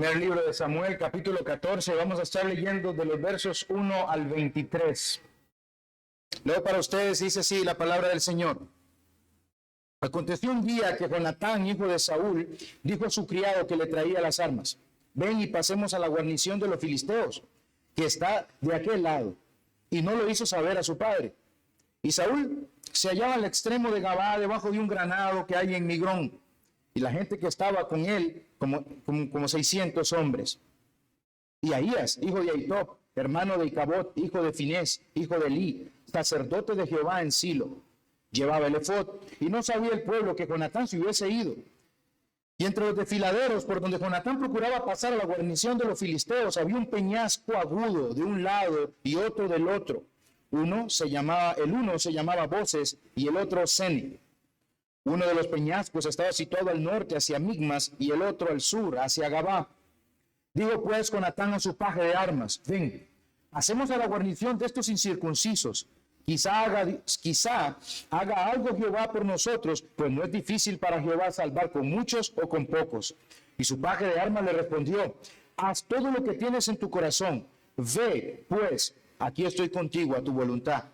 Primer libro de Samuel, capítulo 14, vamos a estar leyendo de los versos 1 al 23. Leo para ustedes, dice así la palabra del Señor. Aconteció un día que Jonatán, hijo de Saúl, dijo a su criado que le traía las armas: ven y pasemos a la guarnición de los filisteos, que está de aquel lado. Y no lo hizo saber a su padre. Y Saúl se hallaba al extremo de Gabaa, debajo de un granado que hay en Migrón. Y la gente que estaba con él, como 600 hombres. Y Ahías, hijo de Ahitob, hermano de Icabod, hijo de Finés, hijo de Eli, sacerdote de Jehová en Silo, llevaba el efod, y no sabía el pueblo que Jonatán se hubiese ido. Y entre los desfiladeros, por donde Jonatán procuraba pasar a la guarnición de los filisteos, había un peñasco agudo de un lado y otro del otro. El uno se llamaba Boses y el otro Seni. Uno de los peñascos estaba situado al norte hacia Migmas y el otro al sur hacia Gabá. Dijo pues Jonatán a su paje de armas: ven, hacemos a la guarnición de estos incircuncisos. Quizá haga algo Jehová por nosotros, pues no es difícil para Jehová salvar con muchos o con pocos. Y su paje de armas le respondió: haz todo lo que tienes en tu corazón. Ve, pues, aquí estoy contigo a tu voluntad.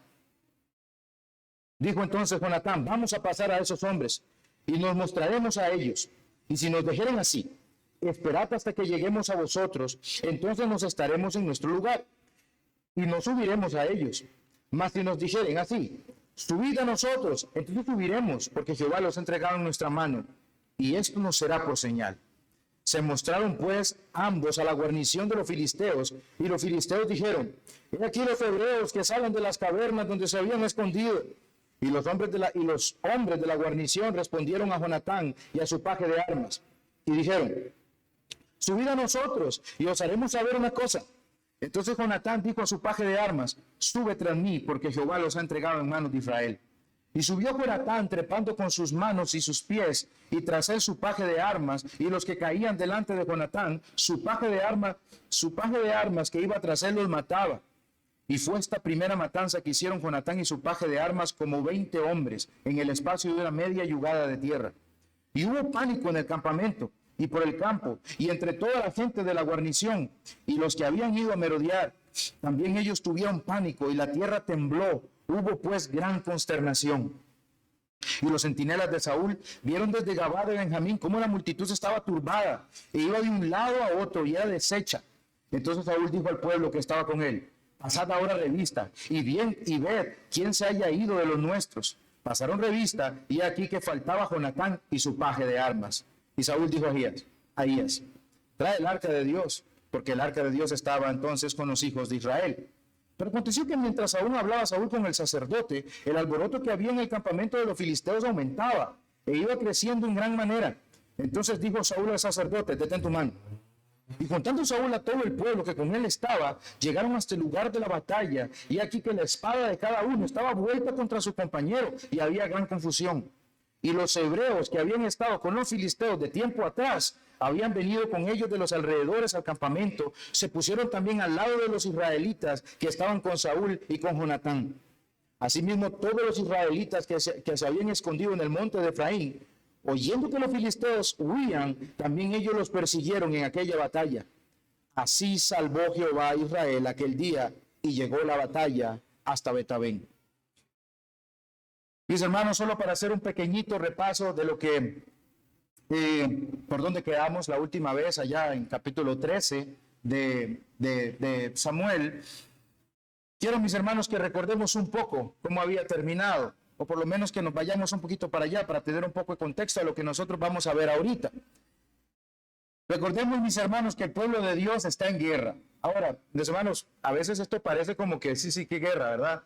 Dijo entonces Jonatán: vamos a pasar a esos hombres y nos mostraremos a ellos. Y si nos dejeren así, esperad hasta que lleguemos a vosotros, entonces nos estaremos en nuestro lugar y nos subiremos a ellos. Mas si nos dijeren así, subid a nosotros, entonces subiremos, porque Jehová los ha entregado en nuestra mano, y esto nos será por señal. Se mostraron pues ambos a la guarnición de los filisteos, y los filisteos dijeron: he aquí los hebreos que salen de las cavernas donde se habían escondido. Y los hombres de la guarnición respondieron a Jonatán y a su paje de armas, y dijeron: subid a nosotros, y os haremos saber una cosa. Entonces Jonatán dijo a su paje de armas: sube tras mí, porque Jehová los ha entregado en manos de Israel. Y subió Jonatán trepando con sus manos y sus pies, y tras él su paje de armas, y los que caían delante de Jonatán, su paje de armas que iba tras él los mataba. Y fue esta primera matanza que hicieron Jonatán y su paje de armas como 20 hombres en el espacio de una media yugada de tierra. Y hubo pánico en el campamento y por el campo, y entre toda la gente de la guarnición, y los que habían ido a merodear, también ellos tuvieron pánico, y la tierra tembló. Hubo pues gran consternación. Y los centinelas de Saúl vieron desde Gabá de Benjamín cómo la multitud estaba turbada, e iba de un lado a otro, y era deshecha. Entonces Saúl dijo al pueblo que estaba con él: pasad ahora revista, y ved quién se haya ido de los nuestros. Pasaron revista, y aquí que faltaba Jonatán y su paje de armas. Y Saúl dijo a Ahías: trae el arca de Dios, porque el arca de Dios estaba entonces con los hijos de Israel. Pero aconteció que mientras aún hablaba Saúl con el sacerdote, el alboroto que había en el campamento de los filisteos aumentaba, e iba creciendo en gran manera. Entonces dijo Saúl al sacerdote: detén tu mano. Y contando Saúl a todo el pueblo que con él estaba, llegaron hasta el lugar de la batalla, y aquí que la espada de cada uno estaba vuelta contra su compañero, y había gran confusión. Y los hebreos que habían estado con los filisteos de tiempo atrás, habían venido con ellos de los alrededores al campamento, se pusieron también al lado de los israelitas que estaban con Saúl y con Jonatán. Asimismo, todos los israelitas que se habían escondido en el monte de Efraín, oyendo que los filisteos huían, también ellos los persiguieron en aquella batalla. Así salvó Jehová a Israel aquel día, y llegó la batalla hasta Betabén. Mis hermanos, solo para hacer un pequeñito repaso de lo que, por donde quedamos la última vez, allá en capítulo 13 de Samuel, quiero, mis hermanos, que recordemos un poco cómo había terminado, o por lo menos que nos vayamos un poquito para allá para tener un poco de contexto a lo que nosotros vamos a ver ahorita. Recordemos, mis hermanos, que el pueblo de Dios está en guerra. Ahora, mis hermanos, a veces esto parece como que sí, qué guerra, ¿verdad?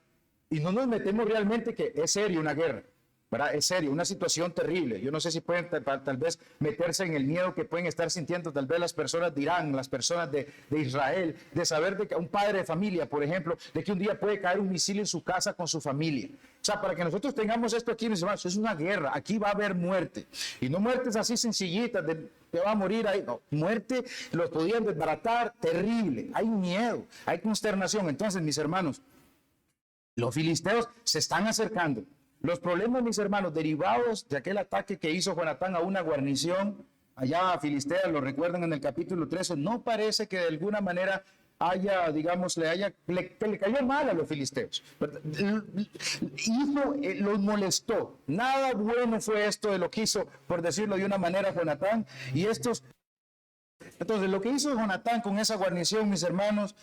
Y no nos metemos realmente que es serio una guerra, ¿verdad? Es serio, una situación terrible. Yo no sé si pueden tal vez meterse en el miedo que pueden estar sintiendo tal vez las personas de Irán, las personas de Israel, de saber de que un padre de familia, por ejemplo, de que un día puede caer un misil en su casa con su familia. O sea, para que nosotros tengamos esto aquí, mis hermanos, es una guerra. Aquí va a haber muerte. Y no muertes así sencillitas, de que va a morir ahí. No, muerte los podían desbaratar, terrible. Hay miedo, hay consternación. Entonces, mis hermanos, los filisteos se están acercando. Los problemas, mis hermanos, derivados de aquel ataque que hizo Jonatán a una guarnición, allá a Filistea, lo recuerdan en el capítulo 13, no parece que de alguna manera haya, digamos, que le cayó mal a los filisteos. Los molestó. Nada bueno fue esto de lo que hizo, por decirlo de una manera, Jonatán. Entonces, lo que hizo Jonatán con esa guarnición, mis hermanos,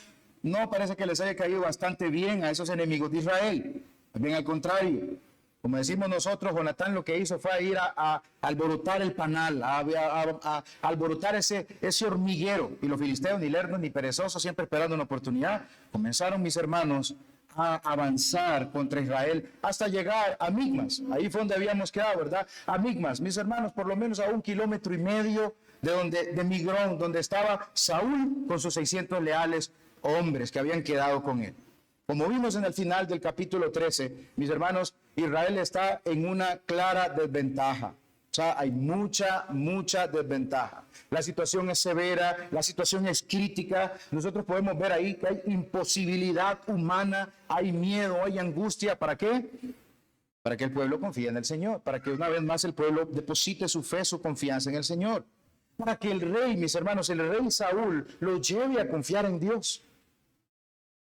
no parece que les haya caído bastante bien a esos enemigos de Israel. Bien al contrario. Como decimos nosotros, Jonatán lo que hizo fue ir a alborotar el panal, a alborotar ese hormiguero. Y los filisteos, ni lerdos ni perezosos, siempre esperando una oportunidad, comenzaron, mis hermanos, a avanzar contra Israel hasta llegar a Migmas. Ahí fue donde habíamos quedado, ¿verdad? A Migmas, mis hermanos, por lo menos a 1,5 kilómetros de Migrón, donde estaba Saúl con sus 600 leales hombres que habían quedado con él. Como vimos en el final del capítulo 13, mis hermanos, Israel está en una clara desventaja. O sea, hay mucha desventaja. La situación es severa, la situación es crítica. Nosotros podemos ver ahí que hay imposibilidad humana, hay miedo, hay angustia. ¿Para qué? Para que el pueblo confíe en el Señor, para que una vez más el pueblo deposite su fe, su confianza en el Señor. Para que el rey, mis hermanos, el rey Saúl, lo lleve a confiar en Dios.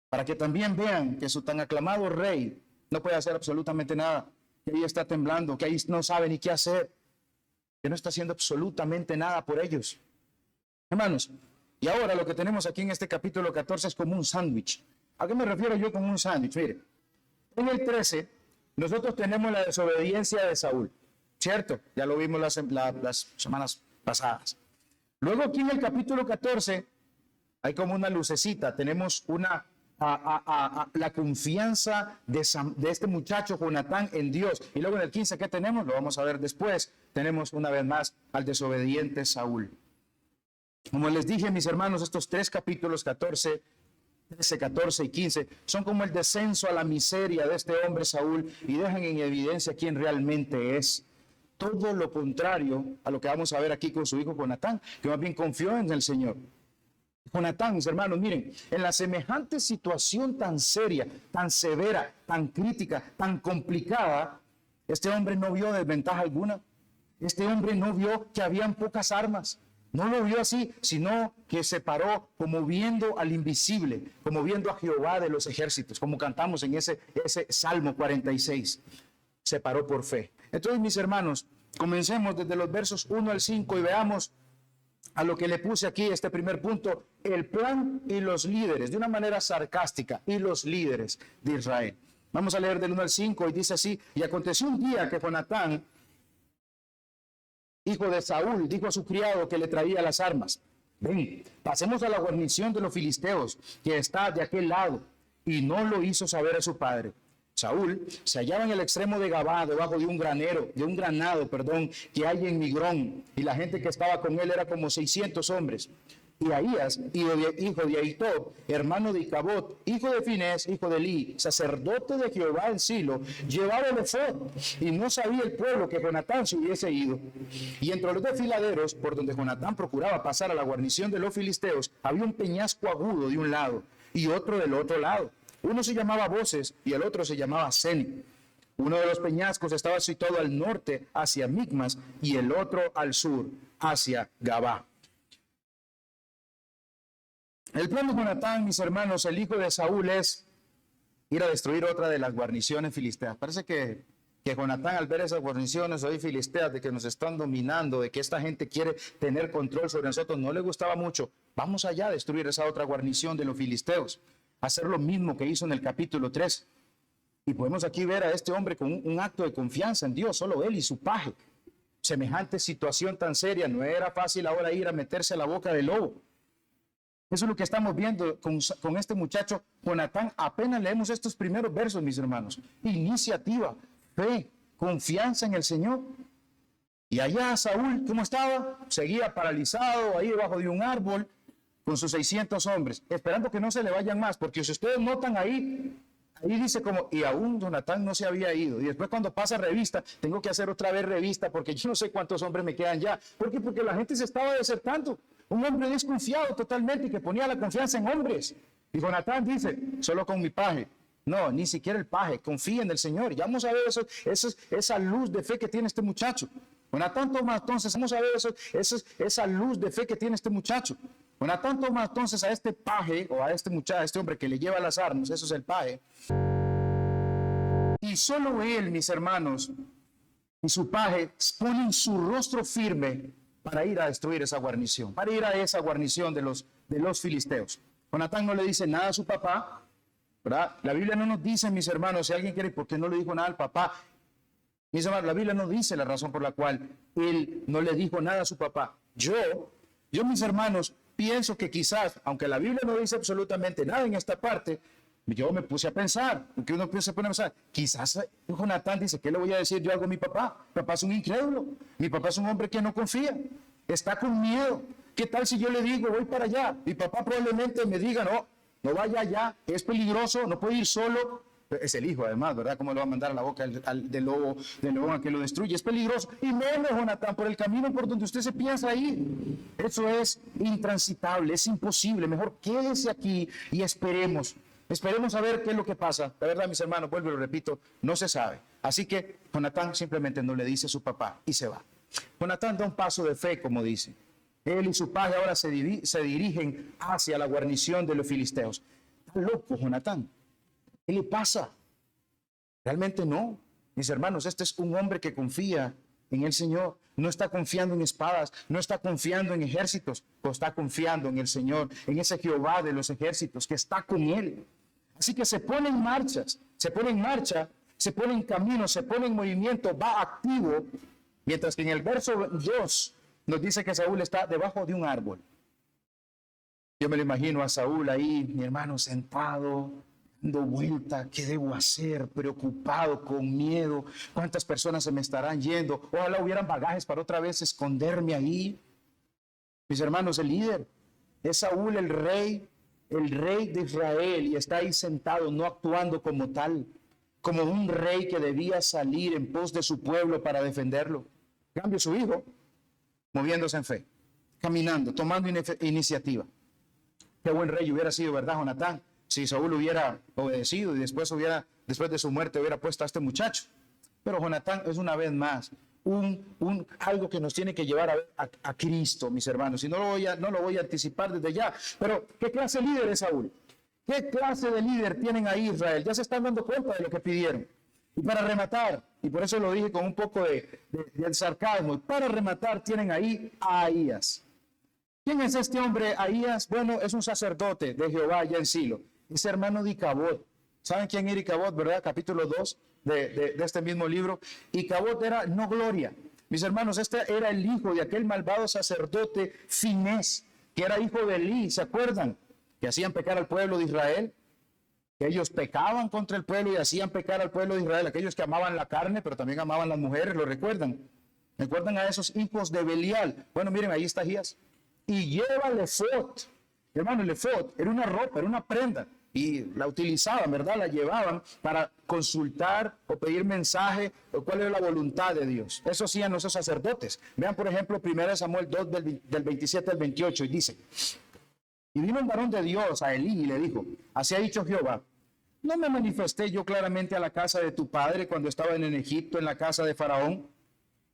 Para que también vean que su tan aclamado rey no puede hacer absolutamente nada, que ahí está temblando, que ahí no sabe ni qué hacer, que no está haciendo absolutamente nada por ellos. Hermanos, y ahora lo que tenemos aquí en este capítulo 14 es como un sándwich. ¿A qué me refiero yo con un sándwich? Mire, en el 13 nosotros tenemos la desobediencia de Saúl, ¿cierto? Ya lo vimos las semanas pasadas. Luego aquí en el capítulo 14 hay como una lucecita, tenemos la confianza de este muchacho Jonatán en Dios. Y luego en el 15, ¿qué tenemos? Lo vamos a ver después. Tenemos una vez más al desobediente Saúl. Como les dije, mis hermanos, estos 3 capítulos, 13, 14 y 15, son como el descenso a la miseria de este hombre Saúl y dejan en evidencia quién realmente es. Todo lo contrario a lo que vamos a ver aquí con su hijo Jonatán, que más bien confió en el Señor. Jonatán, mis hermanos, miren, en la semejante situación tan seria, tan severa, tan crítica, tan complicada, este hombre no vio desventaja alguna. Este hombre no vio que habían pocas armas. No lo vio así, sino que se paró como viendo al invisible, como viendo a Jehová de los ejércitos, como cantamos en ese Salmo 46. Se paró por fe. Entonces, mis hermanos, comencemos desde los versos 1 al 5 y veamos a lo que le puse aquí, este primer punto, el plan y los líderes, de una manera sarcástica, y los líderes de Israel. Vamos a leer del 1 al 5 y dice así: y aconteció un día que Jonatán, hijo de Saúl, dijo a su criado que le traía las armas: ven, pasemos a la guarnición de los filisteos, que está de aquel lado. Y no lo hizo saber a su padre. Saúl se hallaba en el extremo de Gabá, debajo de un granado, que hay en Migrón, y la gente que estaba con él era como 600 hombres. Y Ahías, hijo de Ahitob, hermano de Icabod, hijo de Finés, hijo de Eli, sacerdote de Jehová en Silo, llevaba el efod, y no sabía el pueblo que Jonatán se hubiese ido. Y entre los desfiladeros, por donde Jonatán procuraba pasar a la guarnición de los filisteos, había un peñasco agudo de un lado y otro del otro lado. Uno se llamaba Voces y el otro se llamaba Seni. Uno de los peñascos estaba situado al norte, hacia Migmas, y el otro al sur, hacia Gabá. El plan de Jonatán, mis hermanos, el hijo de Saúl, es ir a destruir otra de las guarniciones filisteas. Parece que Jonatán, al ver esas guarniciones hoy filisteas, de que nos están dominando, de que esta gente quiere tener control sobre nosotros, no le gustaba mucho. Vamos allá a destruir esa otra guarnición de los filisteos. Hacer lo mismo que hizo en el capítulo 3. Y podemos aquí ver a este hombre con un acto de confianza en Dios, solo él y su paje. Semejante situación tan seria, no era fácil ahora ir a meterse a la boca del lobo. Eso es lo que estamos viendo con este muchacho Jonatán. Apenas leemos estos primeros versos, mis hermanos. Iniciativa, fe, confianza en el Señor. Y allá Saúl, ¿cómo estaba? Seguía paralizado ahí debajo de un árbol, con sus 600 hombres, esperando que no se le vayan más, porque si ustedes notan ahí dice como, y aún Jonatán no se había ido, y después cuando pasa revista, tengo que hacer otra vez revista, porque yo no sé cuántos hombres me quedan ya. ¿Por qué? Porque la gente se estaba desertando, un hombre desconfiado totalmente, que ponía la confianza en hombres, y Jonatán dice, solo con mi paje. No, ni siquiera el paje, confía en el Señor. Ya vamos a ver esa luz de fe que tiene este muchacho. Jonatán toma entonces, vamos a ver esa luz de fe que tiene este muchacho. Jonatán toma entonces a este paje, o a este muchacho, a este hombre que le lleva las armas, eso es el paje. Y solo él, mis hermanos, y su paje ponen su rostro firme para ir a destruir esa guarnición, para ir a esa guarnición de los filisteos. Jonatán no le dice nada a su papá, ¿verdad? La Biblia no nos dice, mis hermanos, si alguien quiere, ¿por qué no le dijo nada al papá? Mis hermanos, la Biblia no dice la razón por la cual él no le dijo nada a su papá. Yo, mis hermanos, pienso que quizás, aunque la Biblia no dice absolutamente nada en esta parte, yo me puse a pensar, porque uno se pone a pensar, quizás Jonatán dice, ¿qué le voy a decir yo algo a mi papá? Mi papá es un incrédulo, mi papá es un hombre que no confía, está con miedo. ¿Qué tal si yo le digo, voy para allá? Mi papá probablemente me diga, no vaya allá, es peligroso, no puede ir solo. Es el hijo, además, ¿verdad? ¿Cómo lo va a mandar a la boca del lobo a que lo destruye? Es peligroso. Y menos, Jonatán, por el camino por donde usted se piensa ir. Eso es intransitable, es imposible. Mejor quédese aquí y esperemos. Esperemos a ver qué es lo que pasa. La verdad, mis hermanos, vuelvo y lo repito, no se sabe. Así que Jonatán simplemente no le dice a su papá y se va. Jonatán da un paso de fe, como dice. Él y su paje ahora se dirigen hacia la guarnición de los filisteos. Está loco, Jonatán. ¿Qué le pasa? Realmente no. Mis hermanos, este es un hombre que confía en el Señor. No está confiando en espadas, no está confiando en ejércitos, pero está confiando en el Señor, en ese Jehová de los ejércitos que está con él. Así que se pone en marcha, se pone en camino, se pone en movimiento, va activo, mientras que en el verso 2 nos dice que Saúl está debajo de un árbol. Yo me lo imagino a Saúl ahí, mi hermano, sentado, dando vuelta, ¿qué debo hacer? Preocupado, con miedo, ¿cuántas personas se me estarán yendo? Ojalá hubieran bagajes para otra vez esconderme ahí. Mis hermanos, el líder es Saúl, el rey de Israel, y está ahí sentado, no actuando como tal, como un rey que debía salir en pos de su pueblo para defenderlo. En cambio, su hijo, moviéndose en fe, caminando, tomando iniciativa. Qué buen rey hubiera sido, ¿verdad, Jonatán? Si Saúl hubiera obedecido y después de su muerte hubiera puesto a este muchacho. Pero Jonatán es una vez más algo que nos tiene que llevar a Cristo, mis hermanos. Y no lo voy a anticipar desde ya. Pero, ¿qué clase de líder es Saúl? ¿Qué clase de líder tienen ahí Israel? Ya se están dando cuenta de lo que pidieron. Y para rematar, y por eso lo dije con un poco de sarcasmo, para rematar tienen ahí a Ahías. ¿Quién es este hombre, Ahías? Bueno, es un sacerdote de Jehová allá en Silo. Es hermano de Icabod. ¿Saben quién era Icabod, verdad? Capítulo 2 de este mismo libro. Icabod era no gloria. Mis hermanos, este era el hijo de aquel malvado sacerdote Finés, que era hijo de Elí, ¿se acuerdan? Que hacían pecar al pueblo de Israel. Que ellos pecaban contra el pueblo y hacían pecar al pueblo de Israel. Aquellos que amaban la carne, pero también amaban las mujeres, ¿lo recuerdan? ¿Recuerdan a esos hijos de Belial? Bueno, miren, ahí está Ahías. Y lleva el efod. Hermano, el efod era una ropa, era una prenda. Y la utilizaban, ¿verdad? La llevaban para consultar o pedir mensaje o cuál era la voluntad de Dios. Eso hacían esos sacerdotes. Vean, por ejemplo, 1 Samuel 2 del 27 al 28 y dice: y vino un varón de Dios a Elí y le dijo: así ha dicho Jehová, ¿no me manifesté yo claramente a la casa de tu padre cuando estaba en Egipto, en la casa de Faraón?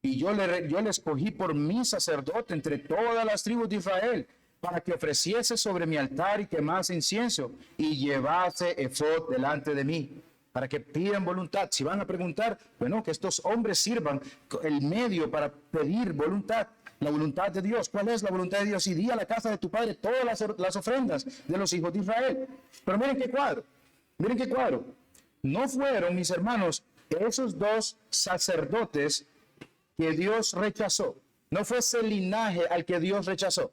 Y yo le escogí por mi sacerdote entre todas las tribus de Israel, para que ofreciese sobre mi altar y quemase incienso y llevase efod delante de mí, para que pidan voluntad. Si van a preguntar, bueno, que estos hombres sirvan el medio para pedir voluntad, la voluntad de Dios. ¿Cuál es la voluntad de Dios? Y di a la casa de tu padre todas las ofrendas de los hijos de Israel. Pero miren qué cuadro. No fueron, mis hermanos, esos dos sacerdotes que Dios rechazó. No fue ese linaje al que Dios rechazó.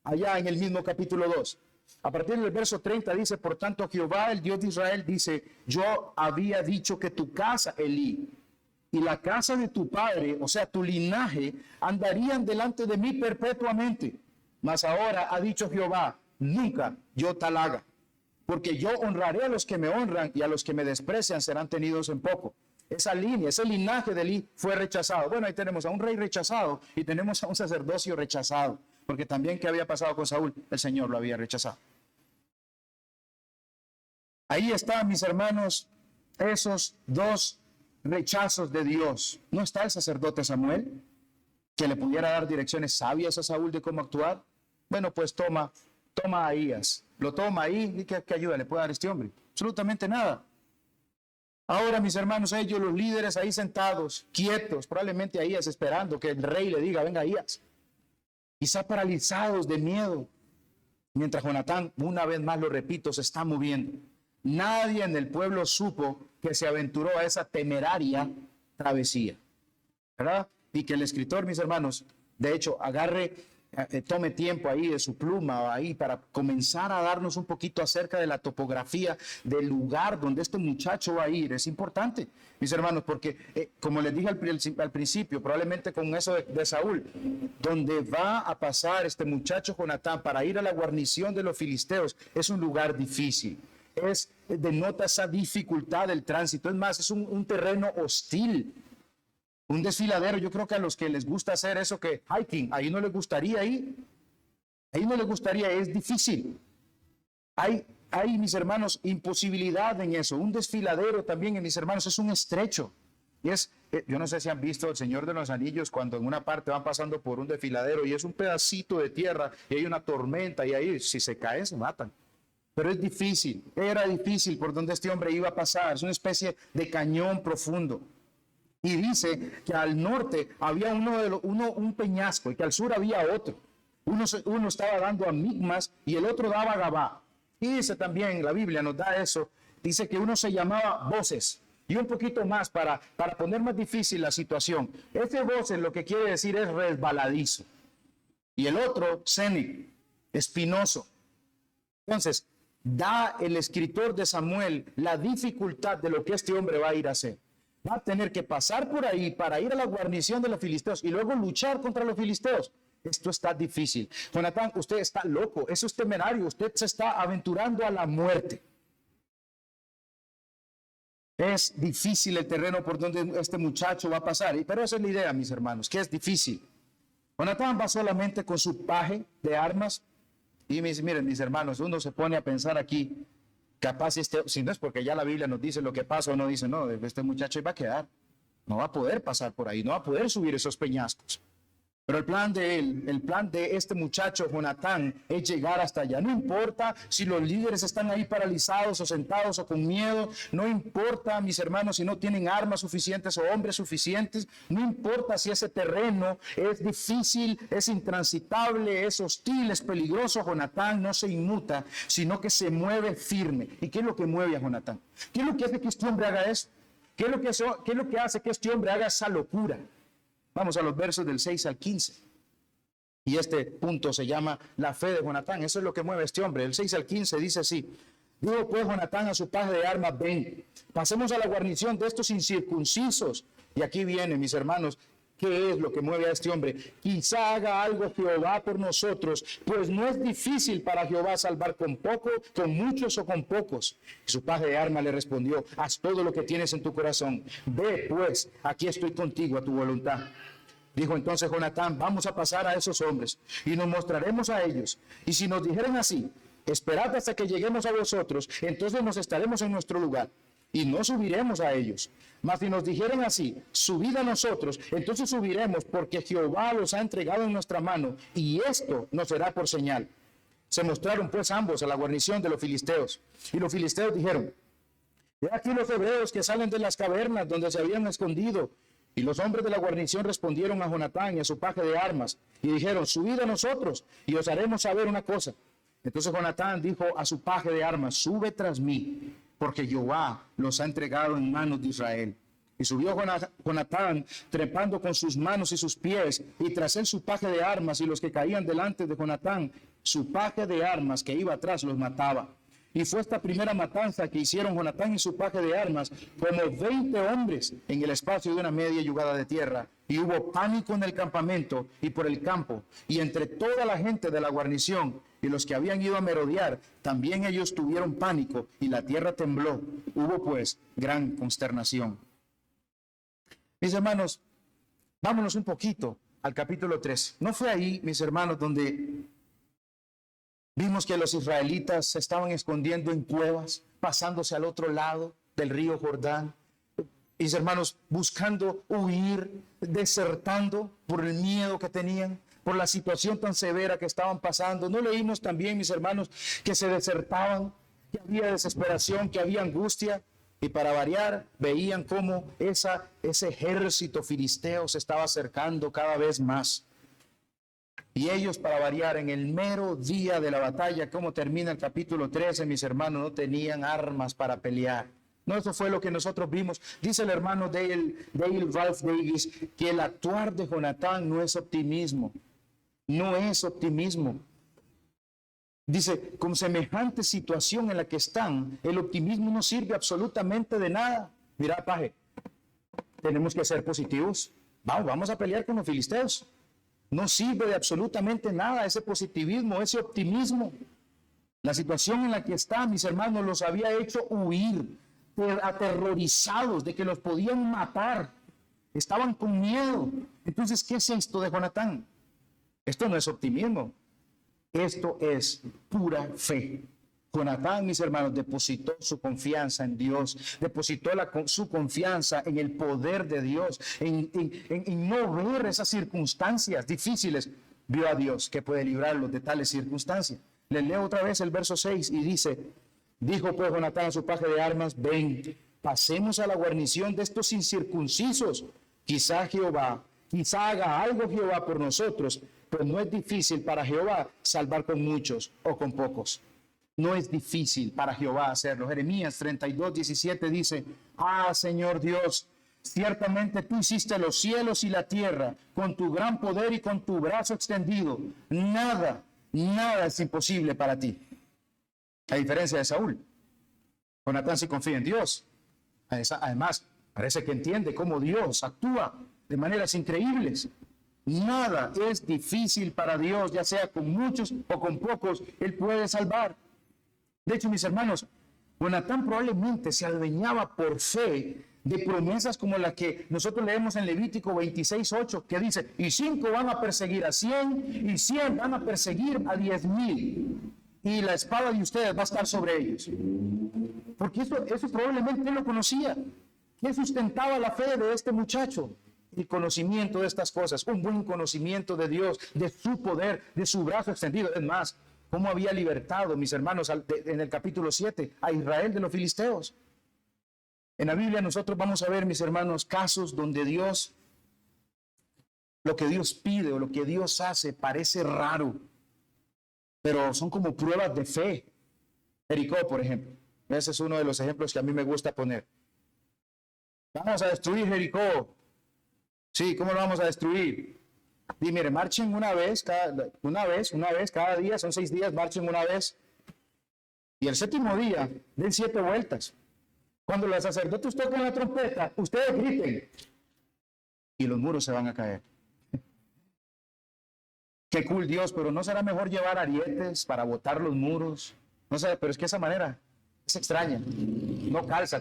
Allá en el mismo capítulo 2. A partir del verso 30 dice: por tanto Jehová, el Dios de Israel, dice: yo había dicho que tu casa, Elí, y la casa de tu padre, o sea, tu linaje, andarían delante de mí perpetuamente. Mas ahora ha dicho Jehová: nunca yo tal haga, porque yo honraré a los que me honran y a los que me desprecian serán tenidos en poco. Esa línea, ese linaje de Elí fue rechazado. Bueno, ahí tenemos a un rey rechazado y tenemos a un sacerdocio rechazado. Porque también, ¿qué había pasado con Saúl? El Señor lo había rechazado. Ahí están, mis hermanos, esos dos rechazos de Dios. ¿No está el sacerdote Samuel? que le pudiera dar direcciones sabias a Saúl de cómo actuar. Bueno, pues toma a Ahías, lo toma ahí y ¿qué ayuda le puede dar este hombre? Absolutamente nada. Ahora, mis hermanos, ellos, los líderes ahí sentados, quietos, probablemente Ahías esperando que el rey le diga, venga Ahías, quizá paralizados de miedo, mientras Jonatán, una vez más lo repito, se está moviendo. Nadie en el pueblo supo que se aventuró a esa temeraria travesía, ¿verdad? Y que el escritor, mis hermanos, de hecho, tome tiempo ahí de su pluma ahí para comenzar a darnos un poquito acerca de la topografía del lugar donde este muchacho va a ir. Es importante, mis hermanos, porque como les dije al principio, probablemente con eso de Saúl, donde va a pasar este muchacho Jonatán para ir a la guarnición de los filisteos, es un lugar difícil. Denota esa dificultad del tránsito. Es más, es un terreno hostil. Un desfiladero, yo creo que a los que les gusta hacer eso que hiking, ahí no les gustaría ir. Ahí no les gustaría, es difícil. Hay, mis hermanos, imposibilidad en eso. Un desfiladero también, mis hermanos, es un estrecho. Y yo no sé si han visto El Señor de los Anillos, cuando en una parte van pasando por un desfiladero y es un pedacito de tierra y hay una tormenta y ahí si se caen se matan. Pero es difícil, era difícil por donde este hombre iba a pasar. Es una especie de cañón profundo. Y dice que al norte había un peñasco y que al sur había otro. Uno estaba dando a Micmas y el otro daba a Gabá. Y dice también, la Biblia nos da eso, dice que uno se llamaba Voces. Y un poquito más para poner más difícil la situación. Este Voces lo que quiere decir es resbaladizo. Y el otro, Cenic, espinoso. Entonces, da el escritor de Samuel la dificultad de lo que este hombre va a ir a hacer. Va a tener que pasar por ahí para ir a la guarnición de los filisteos y luego luchar contra los filisteos. Esto está difícil. Jonatán, usted está loco, eso es temerario, usted se está aventurando a la muerte. Es difícil el terreno por donde este muchacho va a pasar, pero esa es la idea, mis hermanos, que es difícil. Jonatán va solamente con su paje de armas y miren, mis hermanos, uno se pone a pensar aquí, capaz si no es porque ya la Biblia nos dice lo que pasa o no dice, no, este muchacho iba a quedar, no va a poder pasar por ahí, no va a poder subir esos peñascos. Pero el plan de este muchacho Jonatán es llegar hasta allá. No importa si los líderes están ahí paralizados o sentados o con miedo, no importa, mis hermanos, si no tienen armas suficientes o hombres suficientes, no importa si ese terreno es difícil, es intransitable, es hostil, es peligroso, Jonatán no se inmuta, sino que se mueve firme. ¿Y qué es lo que mueve a Jonatán? ¿Qué es lo que hace que este hombre haga eso? ¿Qué es lo que hace que este hombre haga esa locura? Vamos a los versos del 6 al 15. Y este punto se llama la fe de Jonatán. Eso es lo que mueve a este hombre. El 6 al 15 dice así. Dijo pues Jonatán a su paje de armas, ven, pasemos a la guarnición de estos incircuncisos. Y aquí viene, mis hermanos, ¿qué es lo que mueve a este hombre? Quizá haga algo Jehová por nosotros, pues no es difícil para Jehová salvar con poco, con muchos o con pocos. Y su paje de armas le respondió, haz todo lo que tienes en tu corazón. Ve pues, aquí estoy contigo a tu voluntad. Dijo entonces Jonatán, vamos a pasar a esos hombres y nos mostraremos a ellos. Y si nos dijeren así, esperad hasta que lleguemos a vosotros, entonces nos estaremos en nuestro lugar y no subiremos a ellos. Mas si nos dijeren así, subid a nosotros, entonces subiremos, porque Jehová los ha entregado en nuestra mano, y esto nos será por señal. Se mostraron pues ambos a la guarnición de los filisteos, y los filisteos dijeron, he aquí los hebreos que salen de las cavernas donde se habían escondido. Y los hombres de la guarnición respondieron a Jonatán y a su paje de armas, y dijeron, subid a nosotros, y os haremos saber una cosa. Entonces Jonatán dijo a su paje de armas, sube tras mí, porque Jehová los ha entregado en manos de Israel. Y subió Jonatán, trepando con sus manos y sus pies, y tras él su paje de armas, y los que caían delante de Jonatán, su paje de armas que iba atrás los mataba. Y fue esta primera matanza que hicieron Jonatán y su paje de armas, como 20 hombres en el espacio de una media yugada de tierra. Y hubo pánico en el campamento y por el campo, y entre toda la gente de la guarnición y los que habían ido a merodear, también ellos tuvieron pánico, y la tierra tembló. Hubo pues gran consternación. Mis hermanos, vámonos un poquito al capítulo 3. ¿No fue ahí, mis hermanos, donde vimos que los israelitas se estaban escondiendo en cuevas, pasándose al otro lado del río Jordán? mis hermanos, buscando huir, desertando por el miedo que tenían, por la situación tan severa que estaban pasando. ¿No leímos también, mis hermanos, que se desertaban, que había desesperación, que había angustia? Y para variar, veían cómo ese ejército filisteo se estaba acercando cada vez más. Y ellos, para variar, en el mero día de la batalla, como termina el capítulo 13, mis hermanos, no tenían armas para pelear. No, eso fue lo que nosotros vimos. Dice el hermano Dale Ralph Davis que el actuar de Jonatán no es optimismo. No es optimismo. Dice, con semejante situación en la que están, el optimismo no sirve absolutamente de nada. Mira, paje, tenemos que ser positivos. Vamos a pelear con los filisteos. No sirve de absolutamente nada ese positivismo, ese optimismo. La situación en la que están, mis hermanos, los había hecho huir, aterrorizados de que los podían matar. Estaban con miedo. Entonces, ¿qué es esto de Jonatán? Esto no es optimismo. Esto es pura fe. Jonatán, mis hermanos, depositó su confianza en Dios, depositó su confianza en el poder de Dios, en no ver esas circunstancias difíciles. Vio a Dios que puede librarlos de tales circunstancias. Les leo otra vez el verso 6 y dice, dijo pues Jonatán a su paje de armas, ven, pasemos a la guarnición de estos incircuncisos. Quizá haga algo Jehová por nosotros, pues no es difícil para Jehová salvar con muchos o con pocos. No es difícil para Jehová hacerlo. Jeremías 32:17 dice, Señor Dios, ciertamente tú hiciste los cielos y la tierra con tu gran poder y con tu brazo extendido. Nada es imposible para ti. A diferencia de Saúl, Jonatán sí confía en Dios. Además, parece que entiende cómo Dios actúa de maneras increíbles. Nada es difícil para Dios, ya sea con muchos o con pocos, Él puede salvar. De hecho, mis hermanos, Jonatán probablemente se adueñaba por fe de promesas como la que nosotros leemos en Levítico 26:8, que dice, y 5 van a perseguir a 100, y 100 van a perseguir a 10,000, y la espada de ustedes va a estar sobre ellos. Porque eso probablemente él lo conocía. ¿Qué sustentaba la fe de este muchacho? El conocimiento de estas cosas, un buen conocimiento de Dios, de su poder, de su brazo extendido. Es más, cómo había libertado, mis hermanos, en el capítulo 7, a Israel de los filisteos. En la Biblia nosotros vamos a ver, mis hermanos, casos donde Dios, lo que Dios pide o lo que Dios hace parece raro, pero son como pruebas de fe. Jericó, por ejemplo. Ese es uno de los ejemplos que a mí me gusta poner. Vamos a destruir Jericó. Sí, ¿cómo lo vamos a destruir? Y mire, marchen una vez cada día, son 6 días, marchen una vez. Y el 7º día, den 7 vueltas. Cuando los sacerdotes toquen la trompeta, ustedes griten. Y los muros se van a caer. Qué cool Dios, pero ¿no será mejor llevar arietes para botar los muros? No sé, pero es que esa manera es extraña. No calza.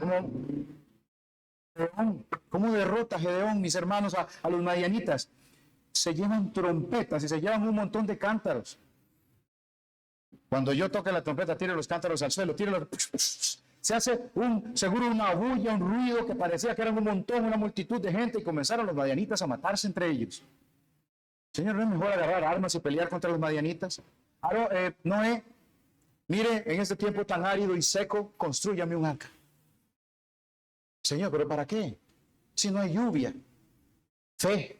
¿Cómo derrota Gedeón, mis hermanos, a los madianitas? Se llevan trompetas y se llevan un montón de cántaros. Cuando yo toque la trompeta, tire los cántaros al suelo, se hace seguro una bulla, un ruido que parecía que eran un montón, una multitud de gente, y comenzaron los madianitas a matarse entre ellos. Señor, ¿no es mejor agarrar armas y pelear contra los madianitas? Noé, mire, en este tiempo tan árido y seco, constrúyame un arca. Señor, ¿pero para qué? Si no hay lluvia. Fe.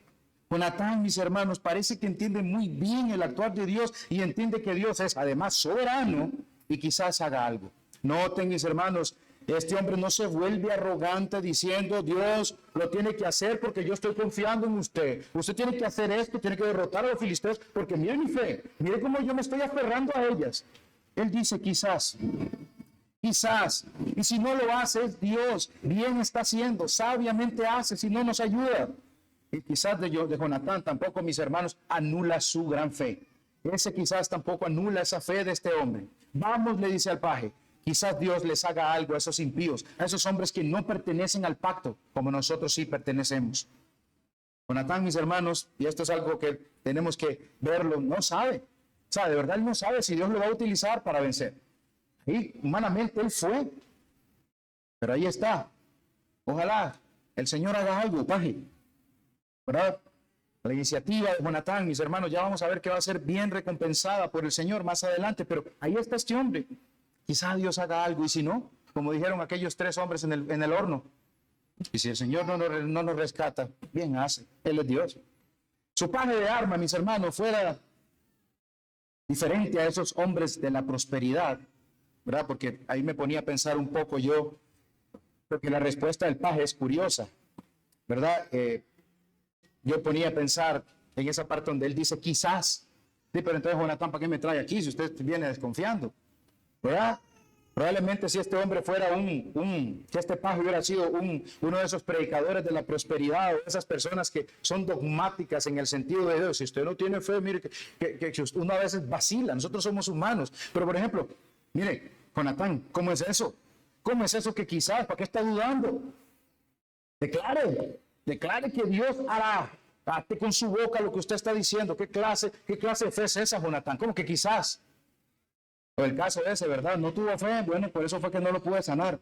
Jonatán, mis hermanos, parece que entiende muy bien el actuar de Dios y entiende que Dios es además soberano y quizás haga algo. Noten, mis hermanos, este hombre no se vuelve arrogante diciendo, Dios lo tiene que hacer porque yo estoy confiando en usted. Usted tiene que hacer esto, tiene que derrotar a los filisteos porque mire mi fe, mire cómo yo me estoy aferrando a ellas. Él dice quizás, y si no lo hace es Dios, bien está haciendo, sabiamente hace, si no nos ayuda. Y quizás de Jonatán tampoco, mis hermanos, anula su gran fe. Ese quizás tampoco anula esa fe de este hombre. Vamos, le dice al paje, quizás Dios les haga algo a esos impíos, a esos hombres que no pertenecen al pacto, como nosotros sí pertenecemos. Jonatán, mis hermanos, y esto es algo que tenemos que verlo, no sabe. O sea, de verdad él no sabe si Dios lo va a utilizar para vencer. Y humanamente él fue. Pero ahí está. Ojalá el Señor haga algo, paje, ¿verdad? La iniciativa de Jonatán, mis hermanos, ya vamos a ver que va a ser bien recompensada por el Señor más adelante, pero ahí está este hombre. Quizá Dios haga algo, y si no, como dijeron aquellos 3 hombres en el horno, y si el Señor no nos rescata, bien hace, Él es Dios. Su paje de arma, mis hermanos, fuera diferente a esos hombres de la prosperidad, ¿verdad? Porque ahí me ponía a pensar un poco yo, porque la respuesta del paje es curiosa, ¿verdad? Yo ponía a pensar en esa parte donde él dice quizás, sí, pero entonces Jonatán, ¿para qué me trae aquí si usted viene desconfiando? ¿Verdad? Probablemente si este hombre fuera que este paje hubiera sido uno de esos predicadores de la prosperidad, o esas personas que son dogmáticas en el sentido de Dios. Si usted no tiene fe, mire que uno a veces vacila, nosotros somos humanos. Pero por ejemplo, mire, Jonatán, ¿cómo es eso? ¿Cómo es eso que quizás, para qué está dudando? Declare que Dios hará. Ate con su boca lo que usted está diciendo. ¿Qué clase de fe es esa, Jonatán? ¿Cómo que quizás? O el caso ese, ¿verdad? No tuvo fe, bueno, por eso fue que no lo pude sanar.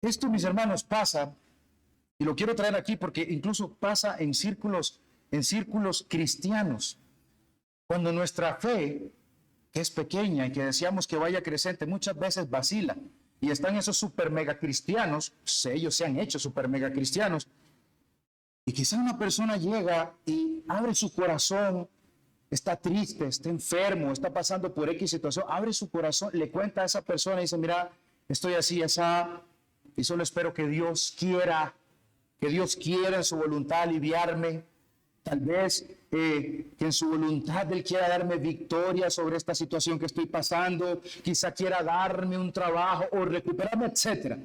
Esto, mis hermanos, pasa, y lo quiero traer aquí porque incluso pasa en círculos cristianos. Cuando nuestra fe, que es pequeña y que deseamos que vaya creciente, muchas veces vacila. Y están esos super mega cristianos, ellos se han hecho super mega cristianos, y quizá una persona llega y abre su corazón, está triste, está enfermo, está pasando por X situación, abre su corazón, le cuenta a esa persona y dice, mira, estoy así, y solo espero que Dios quiera en su voluntad aliviarme. Tal vez que en su voluntad Él quiera darme victoria sobre esta situación que estoy pasando, quizá quiera darme un trabajo o recuperarme, etc.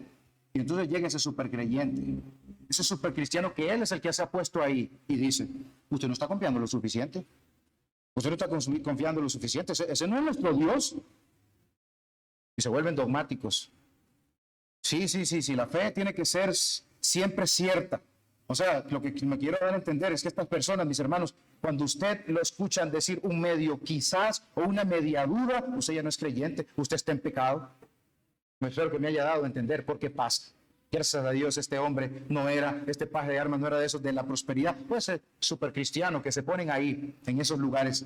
Y entonces llega ese supercreyente, ese supercristiano que Él es el que se ha puesto ahí y dice, usted no está confiando lo suficiente, usted no está confiando lo suficiente, ese no es nuestro Dios. Y se vuelven dogmáticos. Sí, la fe tiene que ser siempre cierta. O sea, lo que me quiero dar a entender es que estas personas, mis hermanos, cuando usted lo escuchan decir un medio quizás o una media duda, usted ya no es creyente, usted está en pecado. Me espero que me haya dado a entender por qué pasa. Gracias a Dios este hombre este paje de armas no era de esos de la prosperidad, puede ser súper cristiano que se ponen ahí, en esos lugares.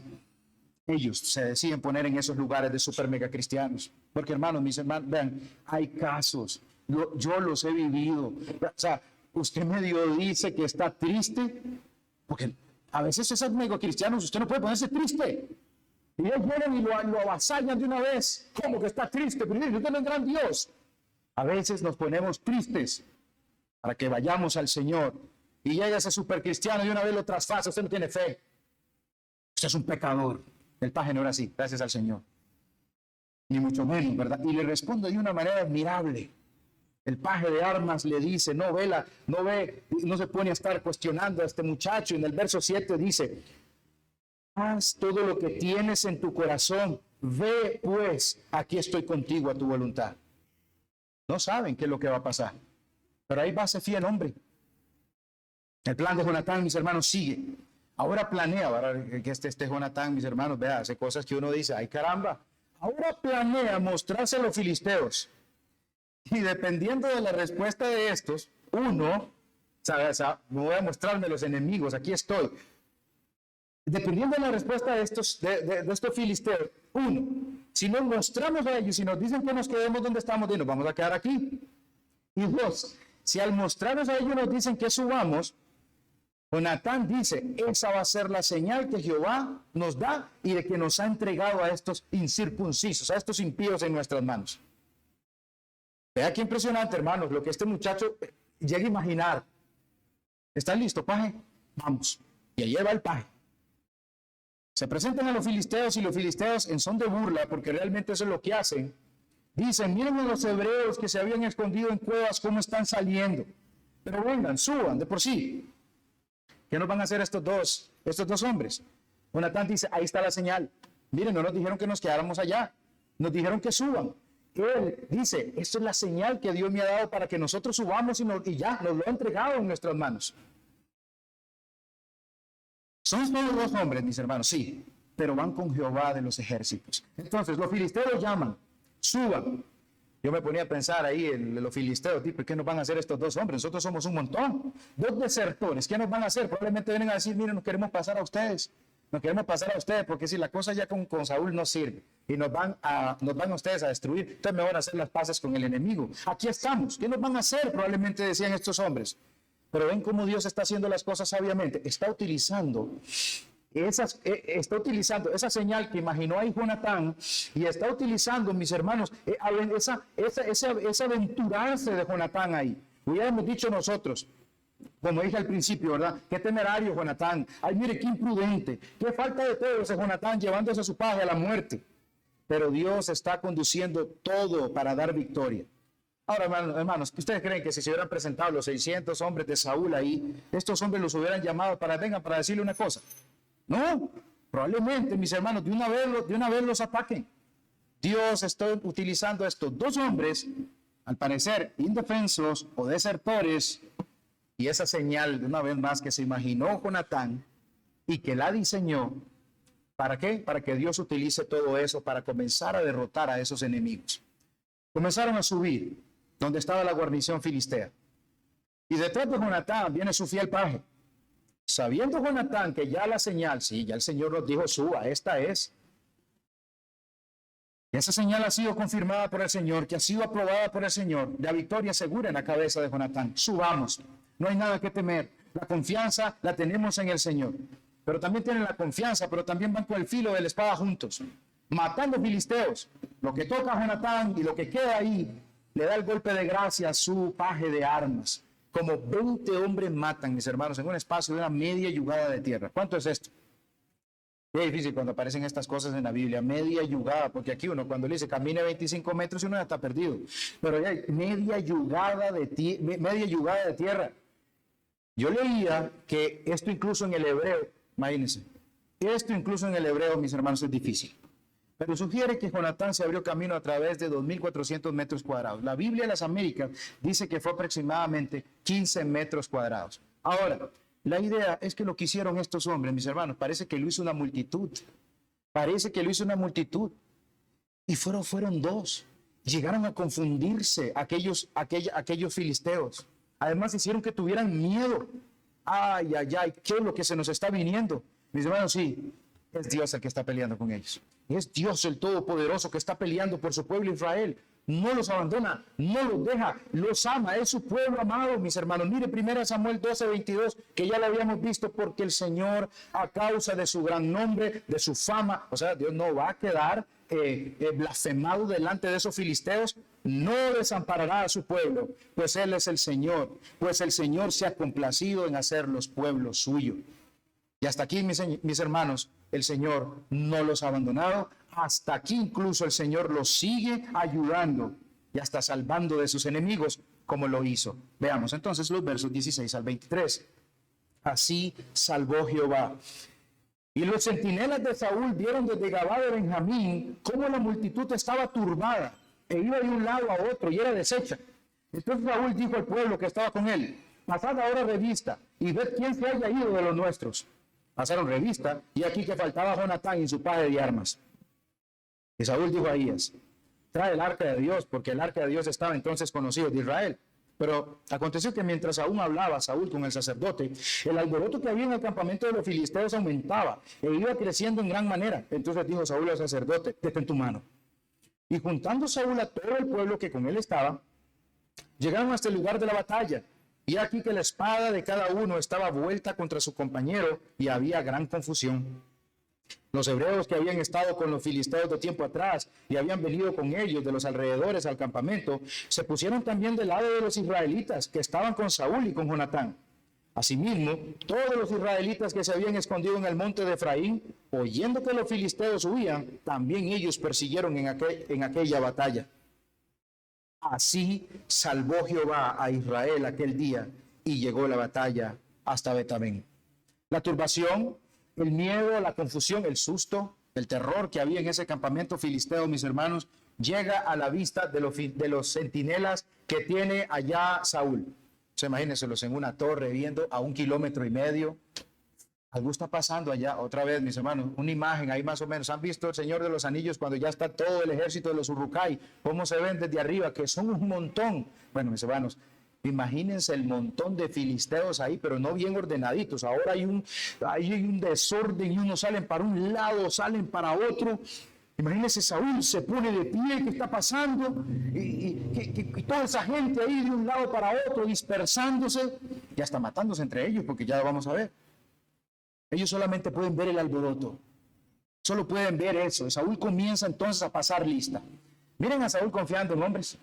Ellos se deciden poner en esos lugares de super mega cristianos. Porque hermanos, mis hermanos, vean, hay casos, yo los he vivido. O sea, usted medio dice que está triste, porque a veces esos mega cristianos usted no puede ponerse triste. Y ellos vienen y lo avasallan de una vez. ¿Cómo que está triste? Pero usted no es gran Dios. A veces nos ponemos tristes para que vayamos al Señor. Y llega ese super cristiano y una vez lo traspasa. Usted no tiene fe. Usted es un pecador. El paje no era así, gracias al Señor. Ni mucho menos, ¿verdad? Y le responde de una manera admirable. El paje de armas le dice, no se pone a estar cuestionando a este muchacho. En el verso 7 dice, haz todo lo que tienes en tu corazón. Ve pues, aquí estoy contigo a tu voluntad. No saben qué es lo que va a pasar. Pero ahí va, se fía el hombre. El plan de Jonatán, mis hermanos, sigue. Ahora planea, ¿verdad? Que este Jonatán, mis hermanos, vea, hace cosas que uno dice, ay caramba. Ahora planea mostrarse a los filisteos. Y dependiendo de la respuesta de estos, me voy a mostrarme los enemigos, aquí estoy. Dependiendo de la respuesta de estos filisteos, si nos mostramos a ellos y nos dicen que nos quedemos donde estamos, nos vamos a quedar aquí. Y 2, si al mostrarnos a ellos nos dicen que subamos, Jonatán dice, esa va a ser la señal que Jehová nos da y de que nos ha entregado a estos incircuncisos, a estos impíos en nuestras manos. Vea qué impresionante, hermanos, lo que este muchacho llega a imaginar. ¿Están listos, paje? Vamos. Y ahí va el paje. Se presentan a los filisteos y los filisteos en son de burla, porque realmente eso es lo que hacen. Dicen, miren a los hebreos que se habían escondido en cuevas, cómo están saliendo. Pero vengan, suban de por sí. ¿Qué nos van a hacer estos dos hombres? Jonatán dice, ahí está la señal. Miren, no nos dijeron que nos quedáramos allá. Nos dijeron que suban. Él dice, esta es la señal que Dios me ha dado para que nosotros subamos y ya, nos lo ha entregado en nuestras manos. Son solo 2 hombres, mis hermanos, sí, pero van con Jehová de los ejércitos. Entonces, los filisteos llaman, suban. Yo me ponía a pensar ahí en los filisteos, tipo, ¿qué nos van a hacer estos dos hombres? Nosotros somos un montón, dos desertores, ¿qué nos van a hacer? Probablemente vienen a decir, miren, nos queremos pasar a ustedes, porque si la cosa ya con Saúl no sirve y nos van a ustedes a destruir, entonces mejor hacer las paces con el enemigo. Aquí estamos, ¿qué nos van a hacer? Probablemente decían estos hombres. Pero ven cómo Dios está haciendo las cosas sabiamente, está utilizando esa señal que imaginó ahí Jonatán y está utilizando, mis hermanos, esa aventurarse de Jonatán ahí. Hubiéramos dicho nosotros, como dije al principio, ¿verdad? Qué temerario Jonatán. Ay, mire, qué imprudente. Qué falta de todo ese Jonatán llevándose a su paje a la muerte. Pero Dios está conduciendo todo para dar victoria. Ahora, hermanos, ¿ustedes creen que si se hubieran presentado los 600 hombres de Saúl ahí, estos hombres los hubieran llamado para decirle una cosa? No, probablemente, mis hermanos, de una vez los ataquen. Dios está utilizando a estos dos hombres, al parecer indefensos o desertores, y esa señal, de una vez más, que se imaginó Jonatán y que la diseñó, ¿para qué? Para que Dios utilice todo eso para comenzar a derrotar a esos enemigos. Comenzaron a subir donde estaba la guarnición filistea. Y detrás de Jonatán viene su fiel paje. Sabiendo Jonatán que ya la señal, sí, ya el Señor nos dijo, suba, esta es. Y esa señal ha sido confirmada por el Señor, que ha sido aprobada por el Señor. La victoria segura en la cabeza de Jonatán. Subamos, no hay nada que temer. La confianza la tenemos en el Señor. Pero también tienen la confianza, pero también van con el filo de la espada juntos, matando filisteos. Lo que toca a Jonatán y lo que queda ahí, le da el golpe de gracia a su paje de armas. Como 20 hombres matan, mis hermanos, en un espacio de una media yugada de tierra. ¿Cuánto es esto? Es difícil cuando aparecen estas cosas en la Biblia, media yugada, porque aquí uno cuando le dice camine 25 metros y uno ya está perdido. Pero ya hay media yugada de tierra. Yo leía que esto incluso en el hebreo, imagínense, esto incluso en el hebreo, mis hermanos, es difícil. Pero sugiere que Jonatán se abrió camino a través de 2.400 metros cuadrados. La Biblia de las Américas dice que fue aproximadamente 15 metros cuadrados. Ahora, la idea es que lo que hicieron estos hombres, mis hermanos, parece que lo hizo una multitud. Y fueron dos. Llegaron a confundirse aquellos filisteos. Además, hicieron que tuvieran miedo. Ay, ¿qué es lo que se nos está viniendo? Mis hermanos, sí, es Dios el que está peleando con ellos. Es Dios el Todopoderoso que está peleando por su pueblo Israel. No los abandona, no los deja, los ama, es su pueblo amado, mis hermanos. Mire 1 Samuel 12:22, que ya lo habíamos visto, porque el Señor, a causa de su gran nombre, de su fama, o sea, Dios no va a quedar blasfemado delante de esos filisteos, no desamparará a su pueblo, pues Él es el Señor, pues el Señor se ha complacido en hacer los pueblos suyos. Y hasta aquí, mis hermanos, el Señor no los ha abandonado. Hasta aquí incluso el Señor los sigue ayudando y hasta salvando de sus enemigos, como lo hizo. Veamos entonces los versos 16 al 23. Así salvó Jehová. Y los centinelas de Saúl vieron desde Gabá de Benjamín cómo la multitud estaba turbada e iba de un lado a otro y era deshecha. Entonces Saúl dijo al pueblo que estaba con él: pasad ahora revista y ved quién se haya ido de los nuestros. Pasaron revista y aquí que faltaba Jonatán y su paje de armas. Y Saúl dijo a Ahías: trae el arca de Dios, porque el arca de Dios estaba entonces con los hijos de Israel. Pero aconteció que mientras aún hablaba Saúl con el sacerdote, el alboroto que había en el campamento de los filisteos aumentaba e iba creciendo en gran manera. Entonces dijo Saúl al sacerdote: detén tu mano. Y juntando Saúl a todo el pueblo que con él estaba, llegaron hasta el lugar de la batalla. Y aquí que la espada de cada uno estaba vuelta contra su compañero y había gran confusión. Los hebreos que habían estado con los filisteos de tiempo atrás y habían venido con ellos de los alrededores al campamento, se pusieron también del lado de los israelitas que estaban con Saúl y con Jonatán. Asimismo, todos los israelitas que se habían escondido en el monte de Efraín, oyendo que los filisteos huían, también ellos persiguieron en aquella batalla. Así salvó Jehová a Israel aquel día y llegó la batalla hasta Betamén. La turbación, el miedo, la confusión, el susto, el terror que había en ese campamento filisteo, mis hermanos, llega a la vista de los centinelas que tiene allá Saúl. Imagínenselos en una torre viendo a 1,5 kilómetros. Algo está pasando allá, otra vez, mis hermanos, una imagen ahí más o menos. ¿Han visto el Señor de los Anillos cuando ya está todo el ejército de los Uruk-hai? ¿Cómo se ven desde arriba? Que son un montón. Bueno, mis hermanos, imagínense el montón de filisteos ahí, pero no bien ordenaditos. Ahora hay un desorden y unos salen para un lado, salen para otro. Imagínense, Saúl se pone de pie, ¿qué está pasando? Y toda esa gente ahí de un lado para otro, dispersándose y hasta matándose entre ellos, porque ya lo vamos a ver. Ellos solamente pueden ver el alboroto. Solo pueden ver eso. Saúl comienza entonces a pasar lista. Miren a Saúl confiando en hombres.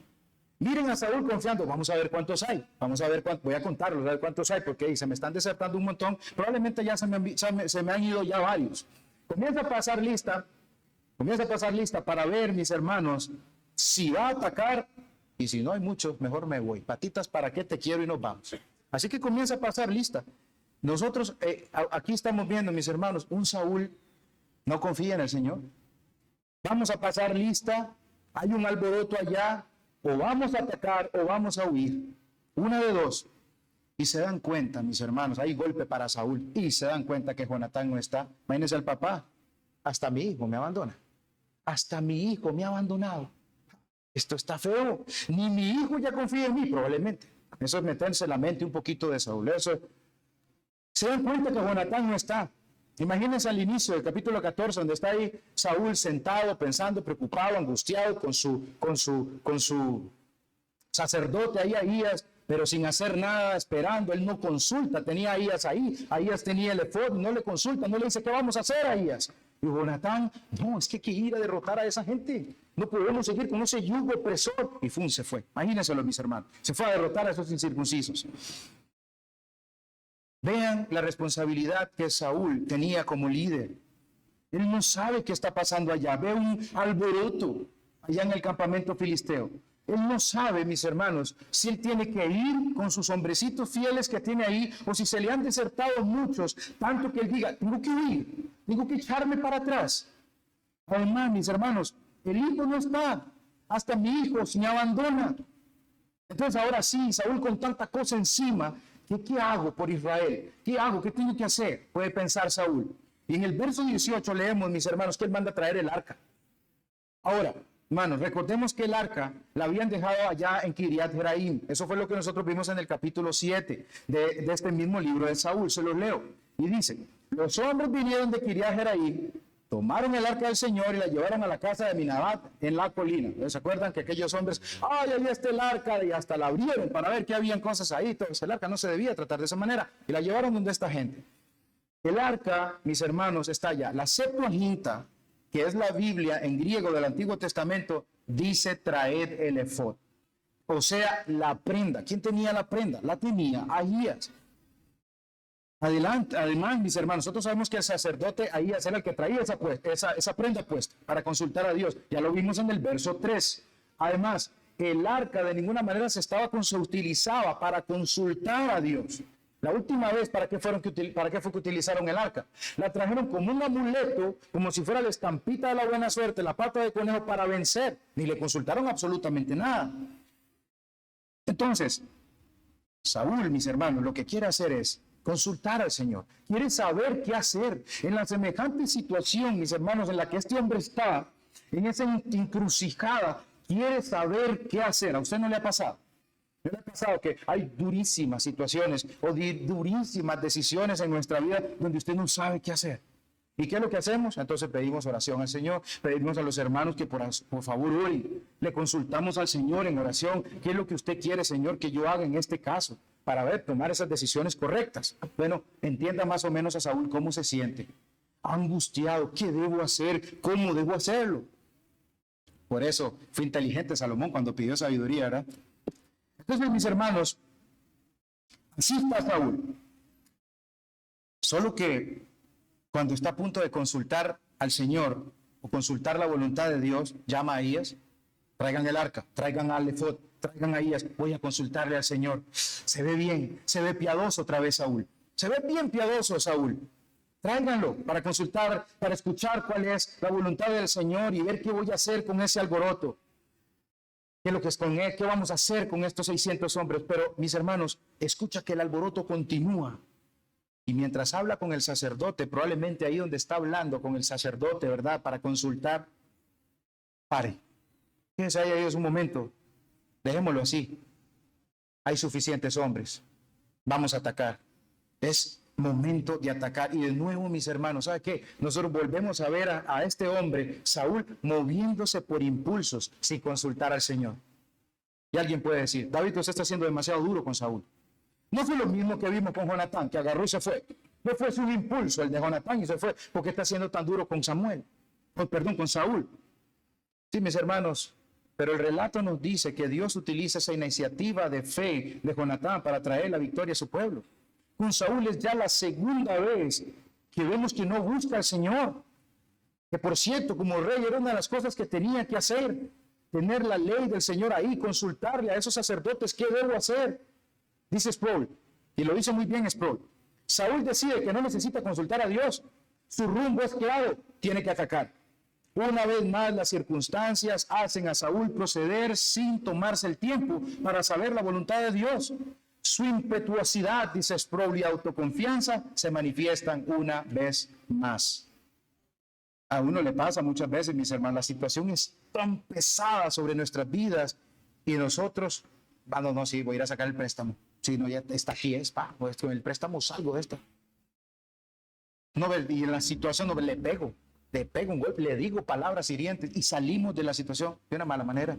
Miren a Saúl confiando. Vamos a ver cuántos hay. Vamos a ver cuántos. Voy a contarlos, a ver cuántos hay, porque se me están desertando un montón. Probablemente ya se me han ido ya varios. Comienza a pasar lista. Comienza a pasar lista para ver, mis hermanos, si va a atacar. Y si no hay muchos, mejor me voy. Patitas, ¿para qué te quiero? Y nos vamos. Así que comienza a pasar lista. Nosotros aquí estamos viendo, mis hermanos, un Saúl no confía en el Señor. Vamos a pasar lista, hay un alboroto allá, o vamos a atacar o vamos a huir. Una de dos. Y se dan cuenta, mis hermanos, hay golpe para Saúl, y se dan cuenta que Jonatán no está. Imagínense al papá, hasta mi hijo me abandona. Hasta mi hijo me ha abandonado. Esto está feo. Ni mi hijo ya confía en mí, probablemente. Eso es meterse en la mente un poquito de Saúl. Eso es. Se dan cuenta que Jonatán no está. Imagínense al inicio del capítulo 14, donde está ahí Saúl sentado, pensando, preocupado, angustiado, con su sacerdote ahí, Ahías, pero sin hacer nada, esperando. Él no consulta, tenía a Ahías ahí. Ahías tenía el efod, no le consulta, no le dice, ¿qué vamos a hacer, Ahías? Y Jonatán, no, es que hay que ir a derrotar a esa gente. No podemos seguir con ese yugo opresor. Y se fue. Imagínenselo, mis hermanos. Se fue a derrotar a esos incircuncisos. Vean la responsabilidad que Saúl tenía como líder. Él no sabe qué está pasando allá. Ve un alboroto allá en el campamento filisteo. Él no sabe, mis hermanos, si él tiene que ir con sus hombrecitos fieles que tiene ahí, o si se le han desertado muchos, tanto que él diga, tengo que huir, tengo que echarme para atrás. Además, mis hermanos, el hijo no está. Hasta mi hijo me abandona. Entonces ahora sí, Saúl con tanta cosa encima, ¿qué hago por Israel? ¿Qué hago? ¿Qué tengo que hacer? Puede pensar Saúl. Y en el verso 18 leemos, mis hermanos, que él manda a traer el arca. Ahora, hermanos, recordemos que el arca la habían dejado allá en Kiriat Jearim. Eso fue lo que nosotros vimos en el capítulo 7 de este mismo libro de Saúl. Se los leo. Y dice, los hombres vinieron de Kiriat Jearim, tomaron el arca del Señor y la llevaron a la casa de Abinadab en la colina. ¿Se acuerdan que aquellos hombres, ahí está el arca, y hasta la abrieron para ver que habían cosas ahí? Entonces el arca no se debía tratar de esa manera. Y la llevaron donde esta gente. El arca, mis hermanos, está allá. La Septuaginta, que es la Biblia en griego del Antiguo Testamento, dice traed el efod. O sea, la prenda. ¿Quién tenía la prenda? La tenía Ahías. Además, mis hermanos, nosotros sabemos que el sacerdote Ahías era el que traía esa prenda puesta para consultar a Dios. Ya lo vimos en el verso 3. Además, el arca de ninguna manera se utilizaba para consultar a Dios. La última vez, ¿para qué fue que utilizaron el arca? La trajeron como un amuleto, como si fuera la estampita de la buena suerte, la pata de conejo para vencer. Ni le consultaron absolutamente nada. Entonces, Saúl, mis hermanos, lo que quiere hacer es consultar al Señor. Quiere saber qué hacer. En la semejante situación, mis hermanos, en la que este hombre está, en esa encrucijada, quiere saber qué hacer. ¿A usted no le ha pasado? ¿No le ha pasado que hay durísimas situaciones o durísimas decisiones en nuestra vida donde usted no sabe qué hacer? ¿Y qué es lo que hacemos? Entonces pedimos oración al Señor, pedimos a los hermanos que por favor oren, le consultamos al Señor en oración, ¿qué es lo que usted quiere, Señor, que yo haga en este caso? Para tomar esas decisiones correctas. Bueno, entienda más o menos a Saúl cómo se siente. Angustiado, ¿qué debo hacer? ¿Cómo debo hacerlo? Por eso fue inteligente Salomón cuando pidió sabiduría, ¿verdad? Entonces, mis hermanos, así está Saúl. Solo que cuando está a punto de consultar al Señor o consultar la voluntad de Dios, llama a Ahías, traigan el arca, traigan al efod, traigan a Ahías, voy a consultarle al Señor. Se ve bien, se ve piadoso otra vez Saúl. Se ve bien piadoso Saúl. Tráiganlo para consultar, para escuchar cuál es la voluntad del Señor y ver qué voy a hacer con ese alboroto. ¿Qué es lo que es con él? ¿Qué vamos a hacer con estos 600 hombres? Pero, mis hermanos, escucha que el alboroto continúa. Y mientras habla con el sacerdote, probablemente ahí donde está hablando con el sacerdote, ¿verdad? Para consultar, pare. Quédese ahí un momento. Dejémoslo así. Hay suficientes hombres. Vamos a atacar. Es momento de atacar. Y de nuevo, mis hermanos, ¿sabe qué? Nosotros volvemos a ver a este hombre, Saúl, moviéndose por impulsos sin consultar al Señor. Y alguien puede decir, David, usted está siendo demasiado duro con Saúl. No fue lo mismo que vimos con Jonatán, que agarró y se fue. No fue su impulso el de Jonatán y se fue. Porque está siendo tan duro con Samuel. Con Saúl. Sí, mis hermanos, pero el relato nos dice que Dios utiliza esa iniciativa de fe de Jonatán para traer la victoria a su pueblo. Con Saúl es ya la segunda vez que vemos que no busca al Señor. Que por cierto, como rey era una de las cosas que tenía que hacer. Tener la ley del Señor ahí, consultarle a esos sacerdotes qué debo hacer. Dice Sproul, y lo dice muy bien Sproul. Saúl decide que no necesita consultar a Dios. Su rumbo es claro, tiene que atacar. Una vez más, las circunstancias hacen a Saúl proceder sin tomarse el tiempo para saber la voluntad de Dios. Su impetuosidad, dice Sproul, y autoconfianza se manifiestan una vez más. A uno le pasa muchas veces, mis hermanos, la situación es tan pesada sobre nuestras vidas y nosotros, no, sí, voy a ir a sacar el préstamo. Si no, ya está aquí, pues con el préstamo salgo de esta. No, y en la situación no le pego un golpe, le digo palabras hirientes y salimos de la situación de una mala manera.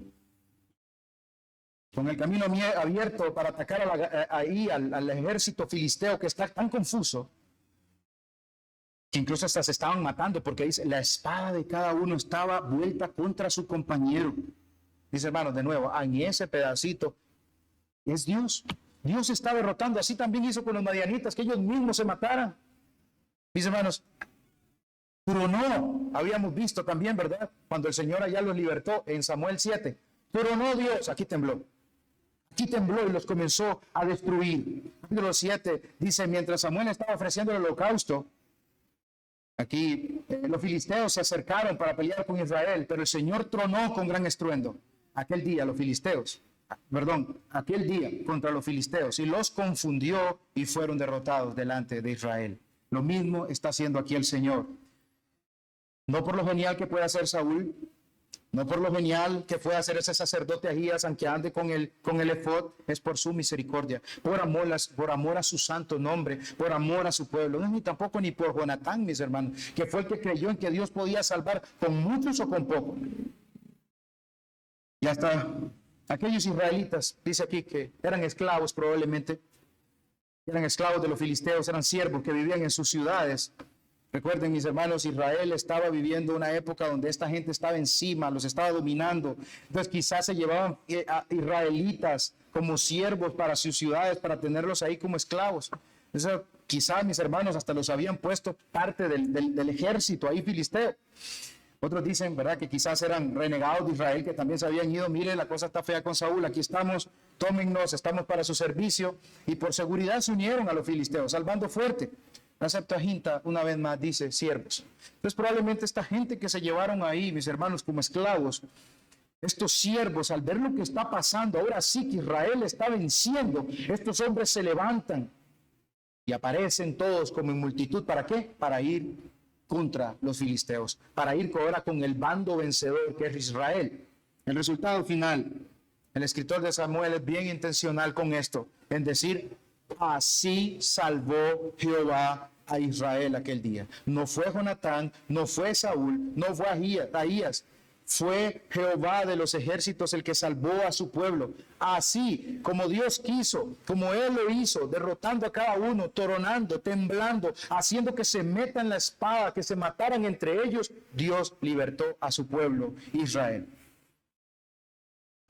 Con el camino abierto para atacar al ejército filisteo que está tan confuso, que incluso hasta se estaban matando, porque dice, la espada de cada uno estaba vuelta contra su compañero. Dice, hermanos, de nuevo, en ese pedacito es Dios. Dios está derrotando, así también hizo con los madianitas, que ellos mismos se mataran. Dice, hermanos, tronó, habíamos visto también, ¿verdad? Cuando el Señor allá los libertó en Samuel 7. Tronó Dios, aquí tembló y los comenzó a destruir. Capítulo 7 dice, mientras Samuel estaba ofreciendo el holocausto, aquí los filisteos se acercaron para pelear con Israel, pero el Señor tronó con gran estruendo. Aquel día contra los filisteos y los confundió y fueron derrotados delante de Israel. Lo mismo está haciendo aquí el Señor. No por lo genial que pueda hacer Saúl, no por lo genial que pueda hacer ese sacerdote Ahías, aunque ande con el efod, es por su misericordia, por amor a su santo nombre, por amor a su pueblo. No es ni tampoco ni por Jonatán, mis hermanos, que fue el que creyó en que Dios podía salvar con muchos o con pocos. Y hasta aquellos israelitas, dice aquí que eran esclavos probablemente, eran esclavos de los filisteos, eran siervos que vivían en sus ciudades. Recuerden, mis hermanos, Israel estaba viviendo una época donde esta gente estaba encima, los estaba dominando. Entonces quizás se llevaban a israelitas como siervos para sus ciudades, para tenerlos ahí como esclavos. Entonces, quizás, mis hermanos, hasta los habían puesto parte del ejército ahí filisteo. Otros dicen, ¿verdad?, que quizás eran renegados de Israel, que también se habían ido. Mire, la cosa está fea con Saúl, aquí estamos, tómennos, estamos para su servicio. Y por seguridad se unieron a los filisteos, salvando fuerte. La Septuaginta, una vez más, dice siervos. Entonces, probablemente esta gente que se llevaron ahí, mis hermanos, como esclavos, estos siervos, al ver lo que está pasando, ahora sí que Israel está venciendo, estos hombres se levantan y aparecen todos como en multitud. ¿Para qué? Para ir contra los filisteos, para ir ahora con el bando vencedor que es Israel. El resultado final, el escritor de Samuel es bien intencional con esto, en decir, así salvó Jehová a Israel aquel día. No fue Jonatán, no fue Saúl, no fue Ahías, fue Jehová de los ejércitos el que salvó a su pueblo. Así como Dios quiso, como Él lo hizo, derrotando a cada uno, toronando, temblando, haciendo que se metan la espada, que se mataran entre ellos, Dios libertó a su pueblo, Israel.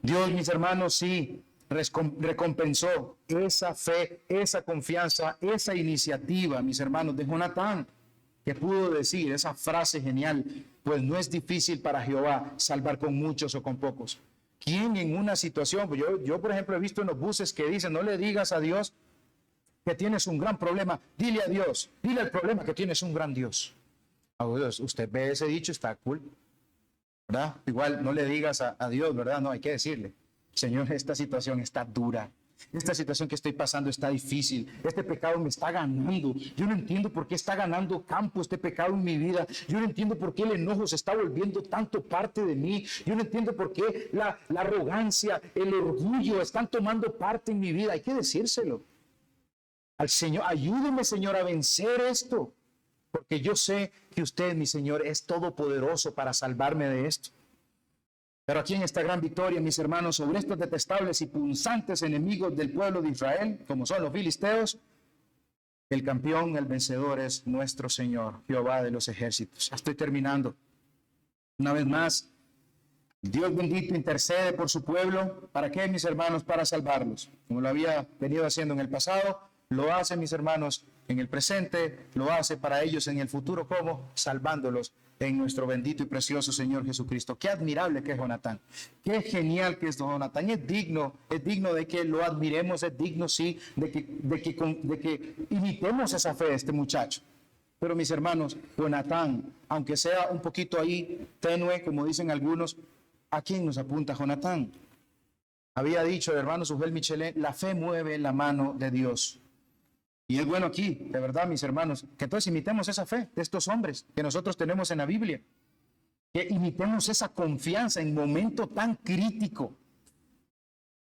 Dios, mis hermanos, sí recompensó esa fe, esa confianza, esa iniciativa, mis hermanos, de Jonatán, que pudo decir esa frase genial, pues no es difícil para Jehová salvar con muchos o con pocos. ¿Quién en una situación, pues yo por ejemplo he visto en los buses que dicen, no le digas a Dios que tienes un gran problema, dile a Dios, dile al problema que tienes un gran Dios. Usted ve ese dicho, está cool, ¿verdad? Igual no le digas a Dios, ¿verdad? No, hay que decirle, Señor, esta situación está dura. Esta situación que estoy pasando está difícil. Este pecado me está ganando. Yo no entiendo por qué está ganando campo este pecado en mi vida. Yo no entiendo por qué el enojo se está volviendo tanto parte de mí. Yo no entiendo por qué la arrogancia, el orgullo están tomando parte en mi vida. Hay que decírselo al Señor. Ayúdeme, Señor, a vencer esto. Porque yo sé que usted, mi Señor, es todopoderoso para salvarme de esto. Pero aquí en esta gran victoria, mis hermanos, sobre estos detestables y punzantes enemigos del pueblo de Israel, como son los filisteos, el campeón, el vencedor es nuestro Señor, Jehová de los ejércitos. Estoy terminando. Una vez más, Dios bendito intercede por su pueblo. ¿Para qué, mis hermanos? Para salvarlos. Como lo había venido haciendo en el pasado, lo hace, mis hermanos, en el presente, lo hace para ellos en el futuro. ¿Cómo? Salvándolos en nuestro bendito y precioso Señor Jesucristo. Qué admirable que es Jonatán. Qué genial que es Jonatán. Es digno de que lo admiremos, es digno, sí, de que imitemos esa fe de este muchacho. Pero mis hermanos, Jonatán, aunque sea un poquito ahí tenue, como dicen algunos, ¿a quién nos apunta Jonatán? Había dicho el hermano Sujel Michelet, la fe mueve la mano de Dios. Y es bueno aquí, de verdad, mis hermanos, que entonces imitemos esa fe de estos hombres que nosotros tenemos en la Biblia. Que imitemos esa confianza en momento tan crítico.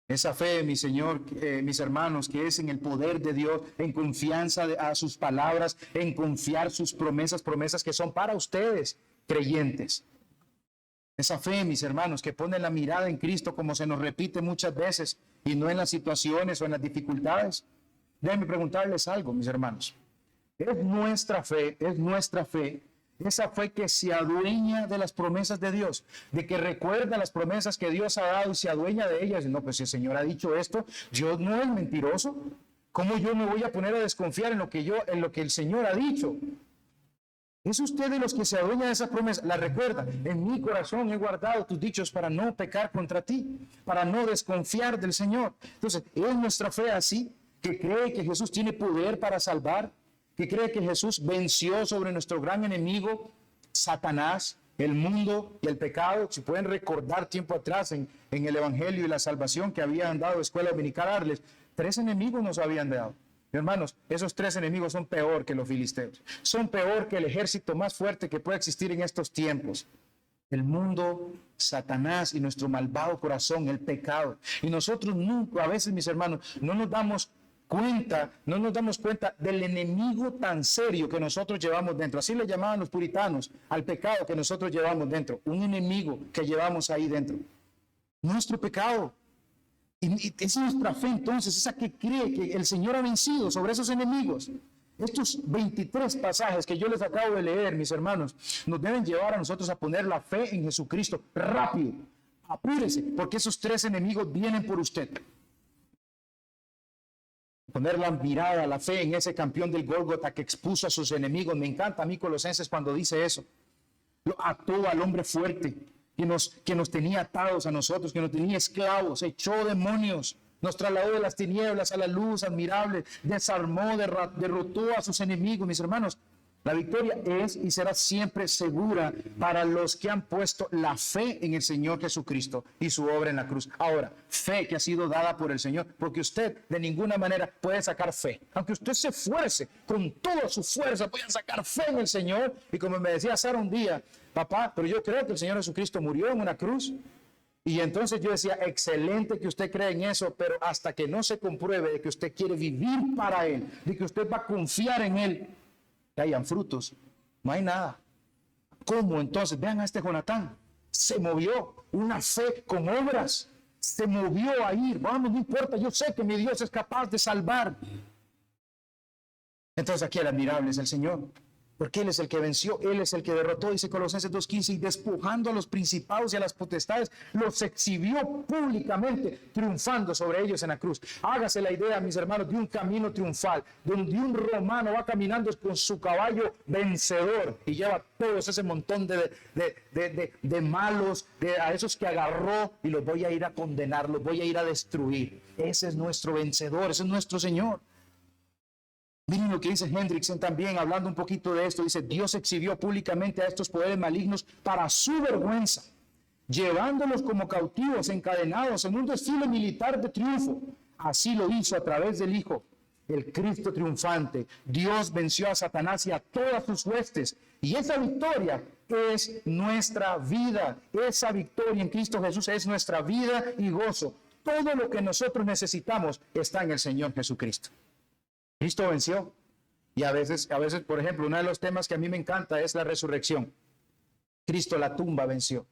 Esa fe, mi Señor, mis hermanos, que es en el poder de Dios, en confianza a sus palabras, en confiar sus promesas que son para ustedes, creyentes. Esa fe, mis hermanos, que pone la mirada en Cristo, como se nos repite muchas veces, y no en las situaciones o en las dificultades. Déjenme preguntarles algo, mis hermanos. Es nuestra fe, esa fe que se adueña de las promesas de Dios, de que recuerda las promesas que Dios ha dado y se adueña de ellas. Y no, pues si el Señor ha dicho esto, Dios no es mentiroso. ¿Cómo yo me voy a poner a desconfiar en lo que el Señor ha dicho? ¿Es usted de los que se adueña de esa promesa? La recuerda. En mi corazón he guardado tus dichos para no pecar contra ti, para no desconfiar del Señor. Entonces, ¿es nuestra fe así? Que cree que Jesús tiene poder para salvar, que cree que Jesús venció sobre nuestro gran enemigo, Satanás, el mundo y el pecado. Si pueden recordar tiempo atrás en el Evangelio y la salvación que habían dado escuela dominical Arles, 3 enemigos nos habían dado. Hermanos, esos 3 enemigos son peor que los filisteos, son peor que el ejército más fuerte que puede existir en estos tiempos. El mundo, Satanás y nuestro malvado corazón, el pecado. Y nosotros nunca, a veces, mis hermanos, no nos damos cuenta del enemigo tan serio que nosotros llevamos dentro. Así le llamaban los puritanos al pecado que nosotros llevamos dentro. Un enemigo que llevamos ahí dentro. Nuestro pecado. Y es nuestra fe entonces, esa que cree que el Señor ha vencido sobre esos enemigos. Estos 23 pasajes que yo les acabo de leer, mis hermanos, nos deben llevar a nosotros a poner la fe en Jesucristo rápido. Apúrese, porque esos 3 enemigos vienen por usted. Poner la mirada, la fe en ese campeón del Gólgota que expuso a sus enemigos. Me encanta a mí Colosenses cuando dice eso. Lo ató al hombre fuerte que nos tenía atados a nosotros, que nos tenía esclavos, echó demonios, nos trasladó de las tinieblas a la luz admirable, desarmó, derrotó a sus enemigos, mis hermanos. La victoria es y será siempre segura para los que han puesto la fe en el Señor Jesucristo y su obra en la cruz. Ahora, fe que ha sido dada por el Señor, porque usted de ninguna manera puede sacar fe. Aunque usted se esfuerce con toda su fuerza, pueden sacar fe en el Señor. Y como me decía Sara un día, papá, pero yo creo que el Señor Jesucristo murió en una cruz. Y entonces yo decía, excelente que usted cree en eso, pero hasta que no se compruebe de que usted quiere vivir para Él, de que usted va a confiar en Él, que hayan frutos, no hay nada. ¿Cómo entonces? Vean a este Jonatán, se movió, una fe con obras, se movió a ir, vamos, no importa, yo sé que mi Dios es capaz de salvar. Entonces aquí el admirable es el Señor, porque Él es el que venció, Él es el que derrotó, dice Colosenses 2:15, y despojando a los principados y a las potestades, los exhibió públicamente, triunfando sobre ellos en la cruz. Hágase la idea, mis hermanos, de un camino triunfal, donde un romano va caminando con su caballo vencedor y lleva todos ese montón de malos, a esos que agarró, y los voy a ir a condenar, los voy a ir a destruir. Ese es nuestro vencedor, ese es nuestro Señor. Miren lo que dice Hendrickson también, hablando un poquito de esto. Dice, Dios exhibió públicamente a estos poderes malignos para su vergüenza, llevándolos como cautivos, encadenados en un desfile militar de triunfo, Así lo hizo a través del Hijo, el Cristo triunfante. Dios venció a Satanás y a todas sus huestes. Y esa victoria es nuestra vida. Esa victoria en Cristo Jesús es nuestra vida y gozo. Todo lo que nosotros necesitamos está en el Señor Jesucristo. Cristo venció. Y a veces, por ejemplo, uno de los temas que a mí me encanta es la resurrección. Cristo la tumba venció.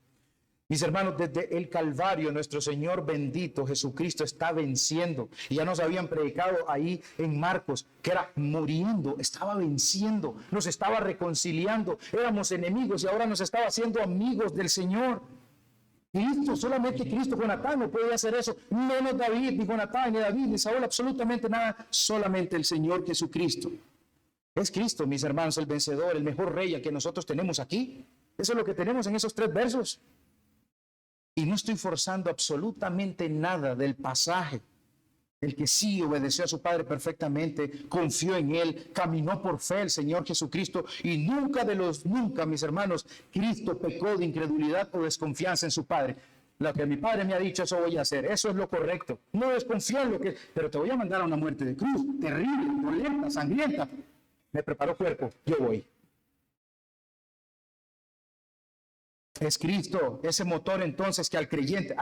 Mis hermanos, desde el Calvario, nuestro Señor bendito Jesucristo está venciendo. Y ya nos habían predicado ahí en Marcos, que era muriendo, estaba venciendo, nos estaba reconciliando. Éramos enemigos y ahora nos estaba haciendo amigos del Señor. Cristo, solamente Cristo, Jonatán no puede hacer eso. Menos David, ni Jonatán, ni David, ni Saúl, absolutamente nada. Solamente el Señor Jesucristo. Es Cristo, mis hermanos, el vencedor, el mejor rey al que nosotros tenemos aquí. Eso es lo que tenemos en esos 3 versos. Y no estoy forzando absolutamente nada del pasaje. El que sí obedeció a su Padre perfectamente, confió en Él, caminó por fe el Señor Jesucristo, y nunca, mis hermanos, Cristo pecó de incredulidad o desconfianza en su Padre. Lo que mi Padre me ha dicho, eso voy a hacer, eso es lo correcto. No desconfío en lo que, pero te voy a mandar a una muerte de cruz, terrible, violenta, sangrienta. Me preparó cuerpo, yo voy. Es Cristo, ese motor entonces que al creyente,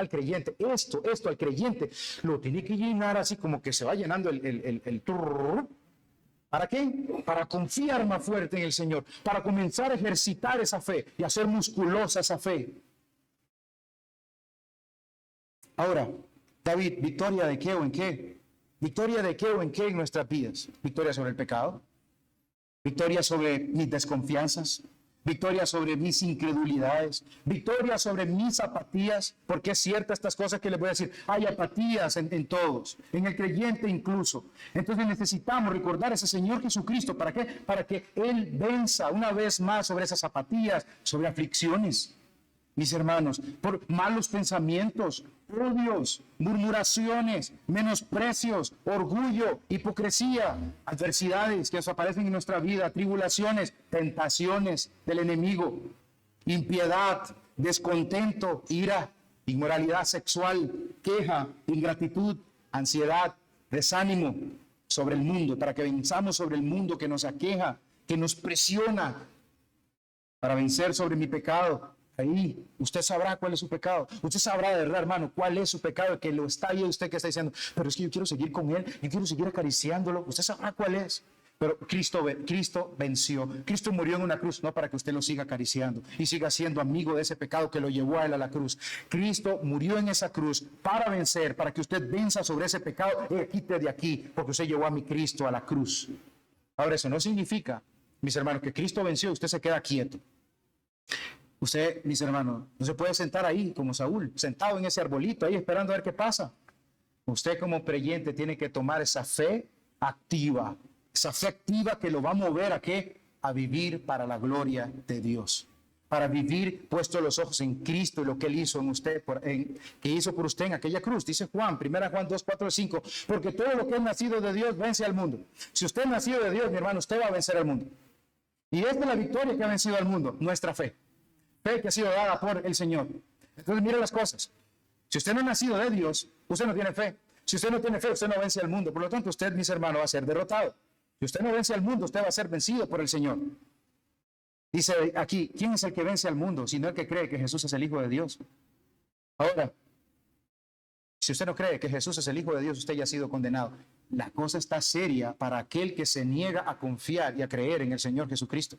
esto al creyente, lo tiene que llenar así como que se va llenando el turr. ¿Para qué? Para confiar más fuerte en el Señor, para comenzar a ejercitar esa fe y hacer musculosa esa fe. Ahora, David, ¿victoria de qué o en qué? ¿Victoria de qué o en qué en nuestras vidas? ¿Victoria sobre el pecado? ¿Victoria sobre mis desconfianzas? Victoria sobre mis incredulidades, victoria sobre mis apatías, porque es cierta estas cosas que les voy a decir, hay apatías en todos, en el creyente incluso. Entonces necesitamos recordar a ese Señor Jesucristo, ¿para qué? Para que Él venza una vez más sobre esas apatías, sobre aflicciones, mis hermanos, por malos pensamientos, odios, murmuraciones, menosprecios, orgullo, hipocresía, adversidades que nos aparecen en nuestra vida, tribulaciones, tentaciones del enemigo, impiedad, descontento, ira, inmoralidad sexual, queja, ingratitud, ansiedad, desánimo sobre el mundo, para que venzamos sobre el mundo que nos aqueja, que nos presiona, para vencer sobre mi pecado. Ahí, usted sabrá cuál es su pecado. Usted sabrá de verdad, hermano, cuál es su pecado, que lo está ahí usted que está diciendo, pero es que yo quiero seguir con él, yo quiero seguir acariciándolo. Usted sabrá cuál es. Pero Cristo venció. Cristo murió en una cruz, no para que usted lo siga acariciando y siga siendo amigo de ese pecado que lo llevó a él a la cruz. Cristo murió en esa cruz para vencer, para que usted venza sobre ese pecado y quite de aquí, porque usted llevó a mi Cristo a la cruz. Ahora, eso no significa, mis hermanos, que Cristo venció y usted se queda quieto. Usted, mis hermanos, no se puede sentar ahí como Saúl, sentado en ese arbolito ahí esperando a ver qué pasa. Usted como creyente tiene que tomar esa fe activa que lo va a mover ¿a qué? A vivir para la gloria de Dios. Para vivir puesto los ojos en Cristo y lo que Él hizo en usted, que hizo por usted en aquella cruz. Dice Juan, 1 Juan 2, 4 y 5, porque todo lo que es nacido de Dios vence al mundo. Si usted es nacido de Dios, mi hermano, usted va a vencer al mundo. Y esta es la victoria que ha vencido al mundo, nuestra fe. Fe que ha sido dada por el Señor. Entonces mire las cosas. Si usted no ha nacido de Dios, usted no tiene fe. Si usted no tiene fe, usted no vence al mundo. Por lo tanto, usted, mis hermanos, va a ser derrotado. Si usted no vence al mundo, usted va a ser vencido por el Señor. Dice aquí, ¿quién es el que vence al mundo? Sino el que cree que Jesús es el Hijo de Dios. Ahora, si usted no cree que Jesús es el Hijo de Dios, usted ya ha sido condenado. La cosa está seria para aquel que se niega a confiar y a creer en el Señor Jesucristo.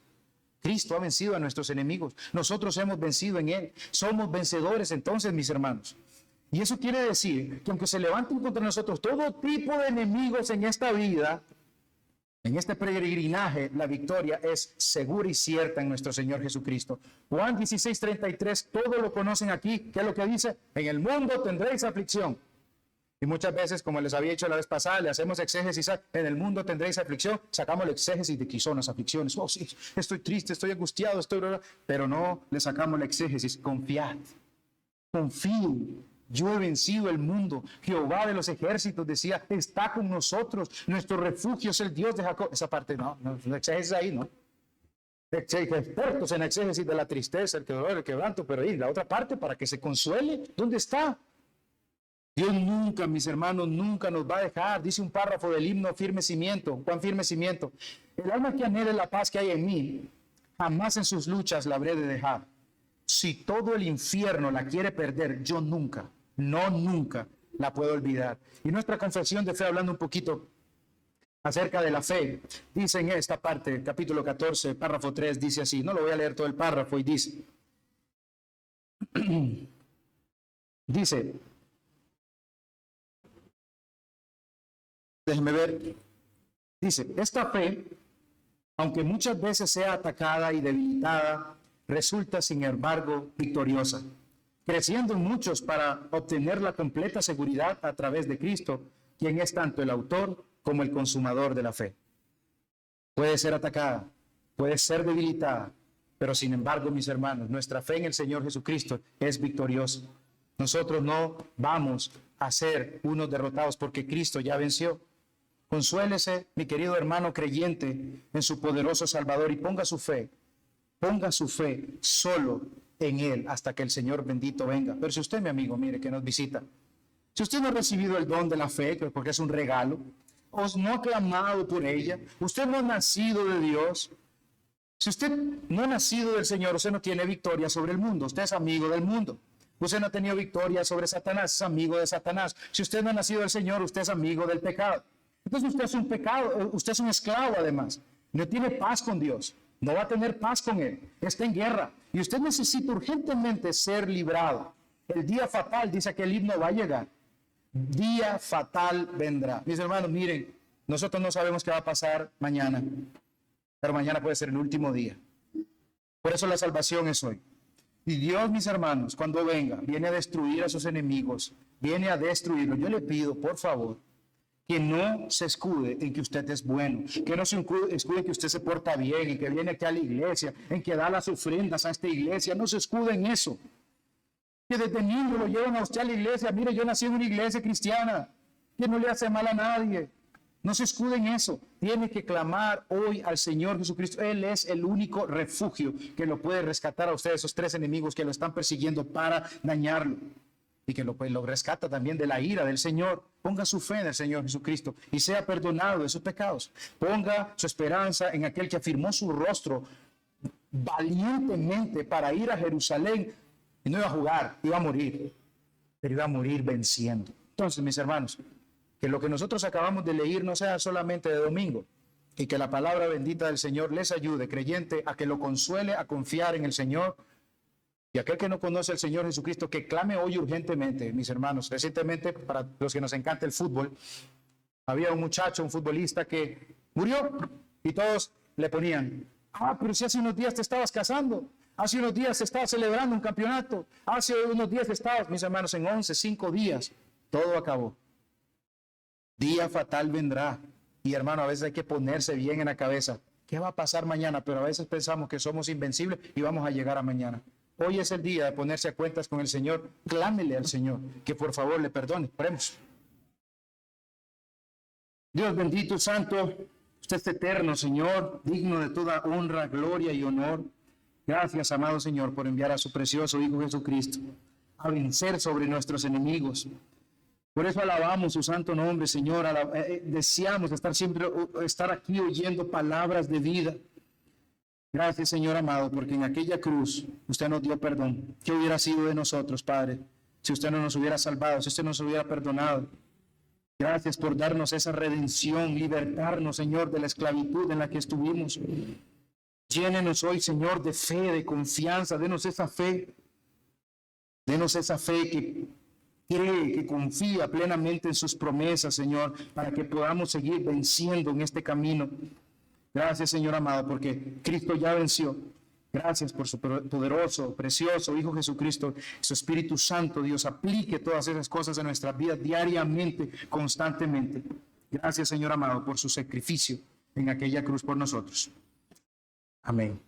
Cristo ha vencido a nuestros enemigos. Nosotros hemos vencido en Él. Somos vencedores entonces, mis hermanos. Y eso quiere decir que aunque se levanten contra nosotros todo tipo de enemigos en esta vida, en este peregrinaje, la victoria es segura y cierta en nuestro Señor Jesucristo. Juan 16:33, todos lo conocen aquí. ¿Qué es lo que dice? En el mundo tendréis aflicción. Y muchas veces, como les había dicho la vez pasada, le hacemos exégesis, en el mundo tendréis aflicción, sacamos el exégesis de qué son las aflicciones. Oh, sí, estoy triste, estoy angustiado, pero no le sacamos la exégesis. Confiad, confíen, yo he vencido el mundo. Jehová de los ejércitos decía, está con nosotros, nuestro refugio es el Dios de Jacob. Esa parte no exégesis ahí, ¿no? Expertos en exégesis de la tristeza, el dolor, el quebranto, pero ahí la otra parte para que se consuele, ¿dónde está? Dios nunca, mis hermanos, nunca nos va a dejar. Dice un párrafo del himno Firme Cimiento. ¿Cuán firme cimiento? El alma que anhele la paz que hay en mí, jamás en sus luchas la habré de dejar. Si todo el infierno la quiere perder, yo nunca, no nunca la puedo olvidar. Y nuestra confesión de fe, hablando un poquito acerca de la fe, dice en esta parte, capítulo 14, párrafo 3, dice así. No lo voy a leer todo el párrafo, y dice, dice, déjeme ver, dice, esta fe, aunque muchas veces sea atacada y debilitada, resulta sin embargo victoriosa, creciendo en muchos para obtener la completa seguridad a través de Cristo, quien es tanto el autor como el consumador de la fe. Puede ser atacada, puede ser debilitada, pero sin embargo, mis hermanos, nuestra fe en el Señor Jesucristo es victoriosa. Nosotros no vamos a ser unos derrotados porque Cristo ya venció. Consuélese, mi querido hermano creyente, en su poderoso Salvador y ponga su fe solo en Él hasta que el Señor bendito venga. Pero si usted, mi amigo, mire, que nos visita, si usted no ha recibido el don de la fe, porque es un regalo, o no ha clamado por ella, usted no ha nacido de Dios, si usted no ha nacido del Señor, usted no tiene victoria sobre el mundo, usted es amigo del mundo. Usted no ha tenido victoria sobre Satanás, es amigo de Satanás. Si usted no ha nacido del Señor, usted es amigo del pecado. Entonces usted es un pecado, usted es un esclavo además. No tiene paz con Dios, no va a tener paz con Él, está en guerra. Y usted necesita urgentemente ser librado. El día fatal, dice que el himno va a llegar. Día fatal vendrá. Mis hermanos, miren, nosotros no sabemos qué va a pasar mañana, pero mañana puede ser el último día. Por eso la salvación es hoy. Y Dios, mis hermanos, cuando venga, viene a destruir a sus enemigos, viene a destruirlos. Yo le pido, por favor, que no se escude en que usted es bueno, que no se escude en que usted se porta bien, en que viene aquí a la iglesia, en que da las ofrendas a esta iglesia. No se escude en eso. Que desde niño lo llevan a usted a la iglesia. Mire, yo nací en una iglesia cristiana que no le hace mal a nadie. No se escude en eso. Tiene que clamar hoy al Señor Jesucristo. Él es el único refugio que lo puede rescatar a usted de esos tres enemigos que lo están persiguiendo para dañarlo. Y que lo rescata también de la ira del Señor. Ponga su fe en el Señor Jesucristo y sea perdonado de sus pecados. Ponga su esperanza en aquel que afirmó su rostro valientemente para ir a Jerusalén. Y no iba a jugar, iba a morir, pero iba a morir venciendo. Entonces, mis hermanos, que lo que nosotros acabamos de leer no sea solamente de domingo, y que la palabra bendita del Señor les ayude, creyente, a que lo consuele, a confiar en el Señor. Y aquel que no conoce al Señor Jesucristo, que clame hoy urgentemente, mis hermanos. Recientemente, para los que nos encanta el fútbol, había un muchacho, un futbolista que murió y todos le ponían, pero si hace unos días te estabas casando. Hace unos días se estaba celebrando un campeonato. Hace unos días estabas, mis hermanos, en 5 días. Todo acabó. Día fatal vendrá. Y hermano, a veces hay que ponerse bien en la cabeza. ¿Qué va a pasar mañana? Pero a veces pensamos que somos invencibles y vamos a llegar a mañana. Hoy es el día de ponerse a cuentas con el Señor. Clámele al Señor que por favor le perdone. Oremos. Dios bendito, santo, usted es eterno, Señor, digno de toda honra, gloria y honor. Gracias, amado Señor, por enviar a su precioso Hijo Jesucristo a vencer sobre nuestros enemigos. Por eso alabamos su santo nombre, Señor. Deseamos estar aquí oyendo palabras de vida. Gracias, Señor amado, porque en aquella cruz usted nos dio perdón. ¿Qué hubiera sido de nosotros, Padre, si usted no nos hubiera salvado, si usted nos hubiera perdonado? Gracias por darnos esa redención, libertarnos, Señor, de la esclavitud en la que estuvimos. Llénenos hoy, Señor, de fe, de confianza. Denos esa fe que cree, que confía plenamente en sus promesas, Señor, para que podamos seguir venciendo en este camino. Gracias, Señor amado, porque Cristo ya venció. Gracias por su poderoso, precioso Hijo Jesucristo. Su Espíritu Santo, Dios, aplique todas esas cosas en nuestras vidas diariamente, constantemente. Gracias, Señor amado, por su sacrificio en aquella cruz por nosotros. Amén.